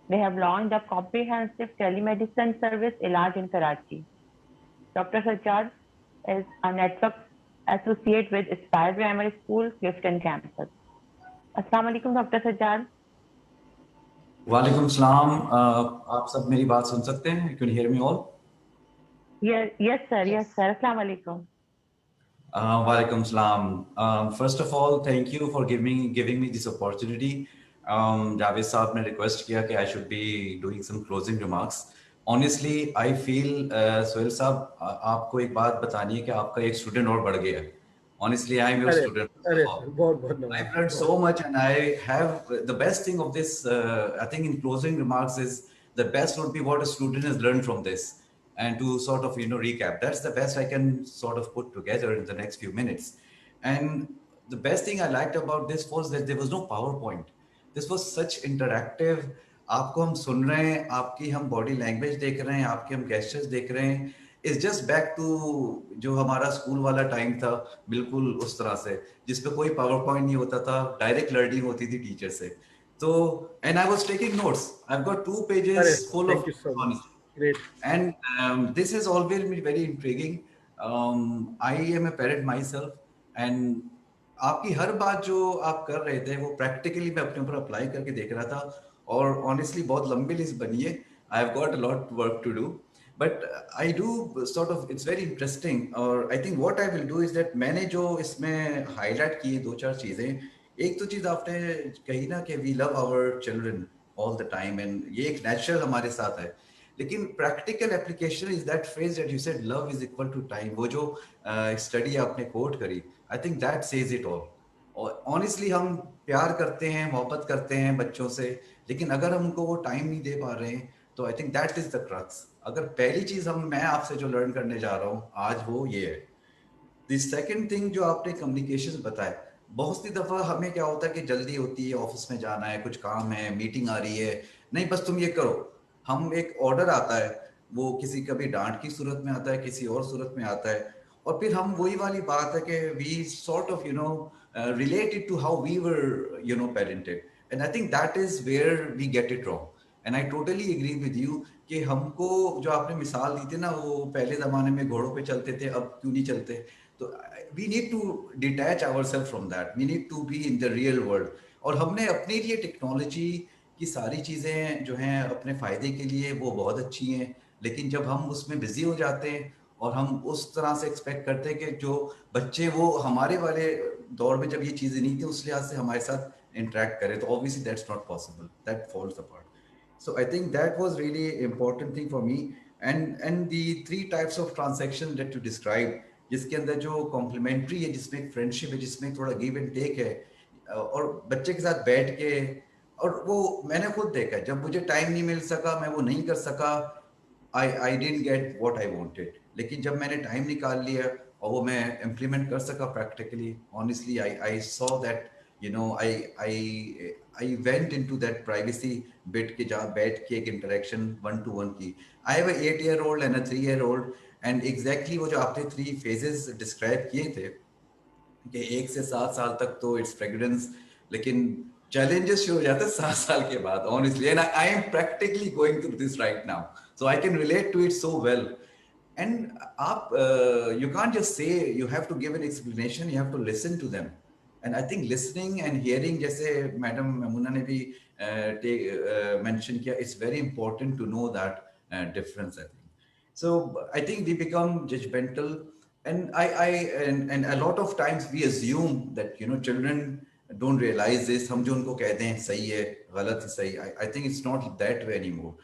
They have launched a comprehensive telemedicine service Ilaj in Karachi. Dr. Sajjad is a network associate with Aspire Primary School, Clifton Campus. Assalamu alaikum, Dr. Sajjad. वालेकुम सलाम। आप सब मेरी बात सुन सकते हैं? You can hear me all? Yes, sir. Yes, sir. Assalamu alaikum. Walaikum salam. First of all, thank you for giving me this opportunity. Javed साहब ने request किया कि I should be doing some closing remarks. Honestly, I feel Sohail साहब आपको एक बात बतानी है कि आपका एक student और बढ़ गया है. Honestly, I am your student. बहुत बहुत Nawaz. I've learned so much, and I have the best thing of this. I think in closing remarks is the best would be what a student has learned from this, and to sort of recap. That's the best I can sort of put together in the next few minutes. And the best thing I liked about this was that there was no PowerPoint. This was such interactive. आपको हम सुन रहे हैं, आपकी हम body language देख रहे हैं, आपके हम गेस्चर्स देख रहे हैं। इट्स जस्ट बैक टू जो हमारा स्कूल वाला टाइम था, बिल्कुल उस तरह से, जिसपे कोई पावर पॉइंट नहीं होता था, डायरेक्ट लर्निंग होती थी टीचर से। तो and I was taking notes, I have got 2 pages full of honestly. Great. And this has always been very intriguing. I am a parent myself, and आपकी हर बात जो आप कर रहे थे वो प्रैक्टिकली मैं अपने ऊपर अप्लाई करके देख रहा था, और ऑनेस्टली बहुत लंबी लिस्ट बनी है। I have got a lot work to do, but I do sort of, it's very interesting. और I think what I will do is that, मैंने जो इसमें हाईलाइट की 2-4 चीजें, एक तो चीज आपने कही ना कि we love our children all the time, and ये एक नेचुरल हमारे साथ है। लेकिन practical application is that phrase that you said, love is equal to time. वो जो स्टडी आपने कोट करी, I think that says it all. और ऑनेस्टली हम प्यार करते हैं, मोहब्बत करते हैं बच्चों से, लेकिन अगर हम उनको वो टाइम नहीं दे पा रहे हैं, तो आई think that is the crux. अगर पहली चीज मैं आपसे जो लर्न करने जा रहा हूँ आज, वो ये है। द सेकंड थिंग जो आपने कम्युनिकेशन बताया, बहुत सी दफा हमें क्या होता है कि जल्दी होती है, ऑफिस में जाना है, कुछ काम है, मीटिंग आ रही है, नहीं बस तुम ये करो। हम एक ऑर्डर आता है, वो किसी कभी डांट की सूरत में आता है, किसी और सूरत में आता है, और फिर हम वही वाली बात है कि we sort of related to how we were parented, and I think that is where we get it wrong. And I totally agree with you कि हमको जो आपने मिसाल दी थी ना, वो पहले जमाने में घोड़ों पे चलते थे, अब क्यों नहीं चलते। तो we need to detach ourselves from that, we need to be in the real world। और हमने अपने लिए टेक्नोलॉजी की सारी चीज़ें जो हैं अपने फ़ायदे के लिए, वो बहुत अच्छी हैं, लेकिन जब हम उसमें बिजी हो जाते हैं और हम उस तरह से एक्सपेक्ट करते हैं कि जो बच्चे वो हमारे वाले दौर में जब ये चीज़ें नहीं थी उस लिहाज से हमारे साथ इंटरेक्ट करें, तो obviously that's not possible, that falls apart. So I think that was really important thing for me. And the 3 types of transaction that you describe, जिसके अंदर जो कॉम्प्लीमेंट्री है, जिसमें फ्रेंडशिप है, जिसमें थोड़ा गिव एंड टेक है, और बच्चे के साथ बैठ के, और वो मैंने खुद देखा, जब मुझे टाइम नहीं मिल सका, मैं वो नहीं कर सका, I didn't get what I wanted. लेकिन जब मैंने टाइम निकाल लिया और वो मैं इम्प्लीमेंट कर सका practically, honestly I saw that you know I went into that privacy bit के, जहाँ बैठ के एक इंटरेक्शन 1-to-1 की। I have a 8-year-old and a 3-year-old, and exactly वो जो आपने 3 phases डिस्क्राइब किए थे कि 1 से 7 साल तक तो इट्स फ्रेग्रेंस, लेकिन challenges शुरू हो जाते हैं 7 साल के बाद, honestly, and I am practically going through this right now, so I can relate to it so well. And आप you can't just say, you have to give an explanation, you have to listen to them. And I think listening and hearing, जैसे madam Munna ने भी mention किया, it's very important to know that difference, I think. So I think we become judgmental, and and a lot of times we assume that children don't realize this. हम जो उनको कहते हैं सही है, गलत है, सही, I think it's not that way anymore.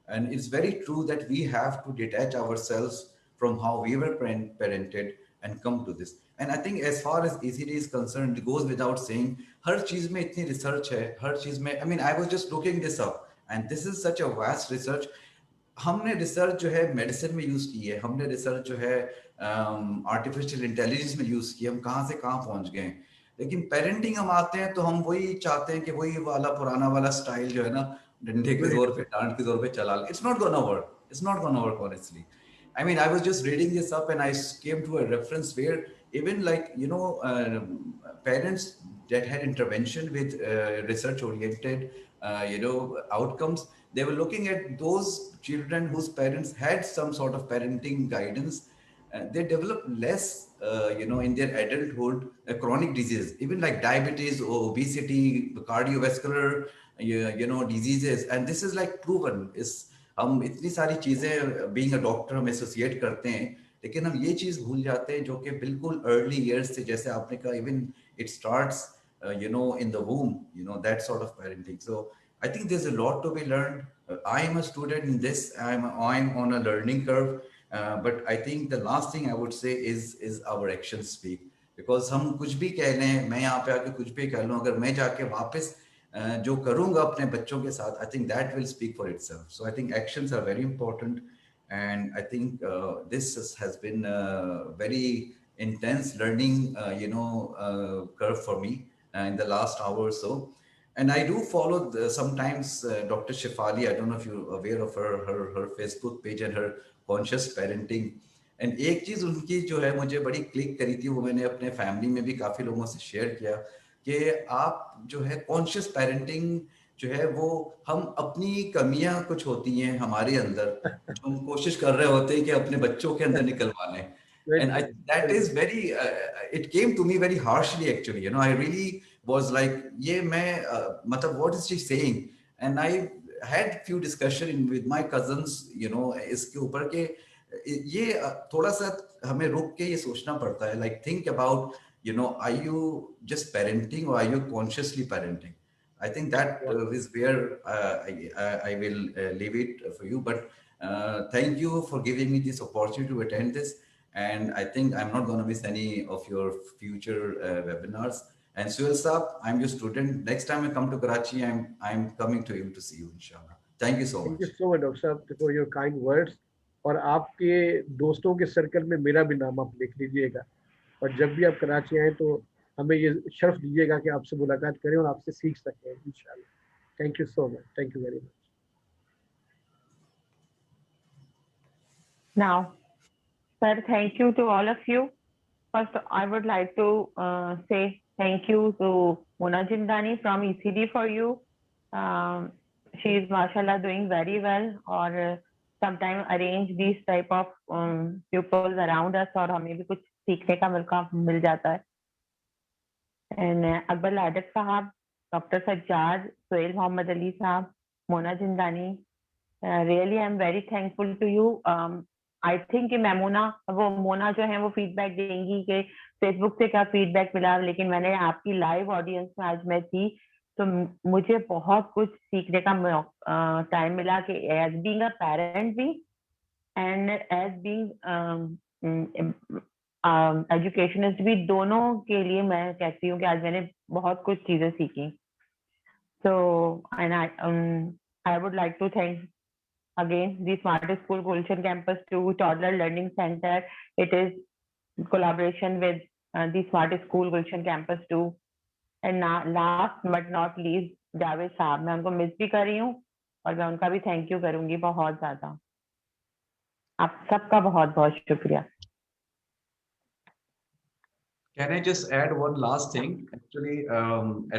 And it's very true that we have to detach ourselves from how we were parented and come to this. And I think as far as ECD is concerned, it goes without saying, हर चीज में इतनी research है, हर चीज में, I mean, I was just looking this up, and this is such a vast research. हमने research जो है medicine में यूज की है, हमने रिसर्च जो है आर्टिफिशियल इंटेलिजेंस में यूज की है, हम कहाँ से कहाँ पहुंच गए। लेकिन पेरेंटिंग हम आते हैं तो हम वही चाहते हैं कि वही वाला पुराना वाला स्टाइल जो है ना, डंडे के जोर पे, डांट के जोर पे चला। It's not gonna work, it's not gonna work honestly. I mean, I was just reading this up and I came to a reference where even like, parents that had intervention with research oriented, outcomes, they were looking at those children whose parents had some sort of parenting guidance. They develop less, in their adulthood, chronic diseases, even like diabetes, obesity, cardiovascular, diseases. And this is like proven. हम इतनी सारी चीजें being a doctor हम associate करते हैं, लेकिन हम ये चीज भूल जाते हैं जो कि बिल्कुल अर्ली ईयर्स से, जैसे आपने कहा, even it starts in the womb, that sort of parenting. So I think there's a lot to be learned. I am a student in this. I'm on a learning curve. But I think the last thing I would say is our actions speak. Because हम कुछ भी कह लें, मैं यहाँ पे आके कुछ भी कह लूँ, अगर मैं जाके वापस जो करूँगा अपने बच्चों के साथ, I think that will speak for itself. So I think actions are very important. And I think this has been a very intense learning, curve for me in the last hour or so. And I do follow sometimes Dr. Shefali. I don't know if you're aware of her Facebook page and her conscious parenting. And एक चीज उनकी जो है मुझे बड़ी click करी थी, वो मैंने अपने फैमिली में भी काफी लोगों से शेयर किया, कि आप जो है कॉन्शियस पेरेंटिंग जो है, वो हम अपनी कमियां कुछ होती हैं हमारे अंदर, जो हम कोशिश कर रहे होते हैं कि अपने बच्चों के अंदर निकलवा लें। And that is very, it came to me very harshly actually. I really was like, ये मैं, मतलब what is she saying? And I had few discussion with my cousins, इसके ऊपर के ये थोड़ा सा हमें रुक के ये सोचना पड़ता है, like think about, are you just parenting or are you consciously parenting? I think that is where I will leave it for you. But thank you for giving me this opportunity to attend this. And I think I'm not going to miss any of your future webinars. And Suhail Saab, I'm your student. Next time I come to Karachi, I'm coming to you to see you, inshallah. Thank you so much. Thank you so much, Dr. Saab, for your kind words. और आपके दोस्तों के circle में मेरा भी नाम आप लिख लीजिएगा, और जब भी आप कराची आए तो हमें ये शर्फ दीजिएगा कि आपसे मुलाकात करें और आपसे सीख सकें, इंशाल्लाह। Thank you so much, thank you very much. Now, sir, thank you to all of you. First, I would like to say thank you to Mona Jindani from ECD for you. She is, mashallah, doing very well, or sometimes arrange these type of pupils around us, और हमें भी कुछ सीखने का मौका मिल जाता है। And Akbar Ladek साहब, Dr. Sajjad, Suhail Mohammad Ali साहब, Mona Jindani, really I am very thankful to you. I think कि मोना जो है वो फीडबैक देंगी कि फेसबुक से क्या फीडबैक मिला, लेकिन मैंने आपकी लाइव ऑडियंस में आज मैं थी तो मुझे बहुत कुछ सीखने का टाइम मिला, कि एज बीइंग अ पेरेंट भी, एंड एज बीइंग एजुकेशनिस्ट भी, दोनों के लिए मैं कहती हूँ कि आज मैंने बहुत कुछ चीजें सीखी. So, and I would like to thank again the Smart School Gulshan Campus to Toddler Learning Center. It is collaboration with the Smart School Gulshan Campus too. And last but not least, Javed साहब, मैं उनको miss भी कर रही हूँ और मैं उनका भी थैंक यू करूंगी बहुत ज्यादा. आप सबका बहुत बहुत शुक्रिया. Can I just add one last thing? Actually,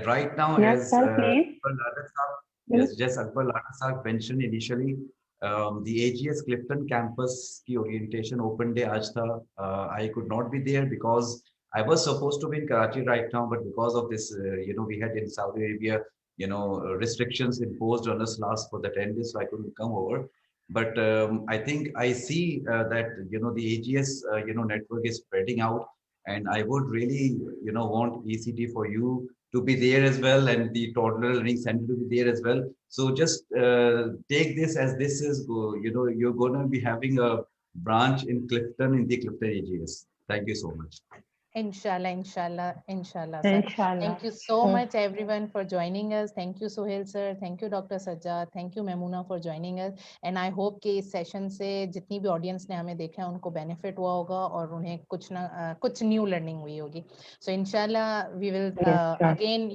right now, Yes, as sir, please. Akbar Lada Saab, yes, just Akbar Lada Saab mentioned initially, the AGS Clifton campus की orientation open day आज था. I could not be there because I was supposed to be in Karachi right now, but because of this, we had in Saudi Arabia, restrictions imposed on us last for the 10 days, so I couldn't come over. But I think I see that, the AGS, network is spreading out. And I would really, want ECT for you to be there as well, and the Toddler Learning Center to be there as well. So just take this as this is, you're going to be having a branch in Clifton, in the Clifton AGS. Thank you so much. Inshallah, inshallah, inshallah, sir. Inshallah. Thank you so much, everyone, for joining us. Thank you, Sohail sir. Thank you, Dr. Sajjad. Thank you, Maimuna, for joining us. And I hope कि इस session से जितनी भी audience ने हमें देखा है उनको बेनिफिट हुआ होगा और उन्हें कुछ न्यू लर्निंग हुई होगी. So inshallah, we will again,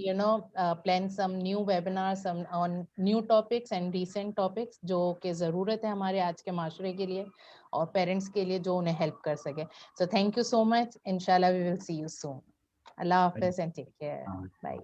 plan some new webinars on new topics and recent topics जो कि ज़रूरत है हमारे आज के माशरे के लिए और पेरेंट्स के लिए जो उन्हें हेल्प कर सके. So thank you so much. Inshallah, we will see you soon. Allah Hafiz and take care. Bye.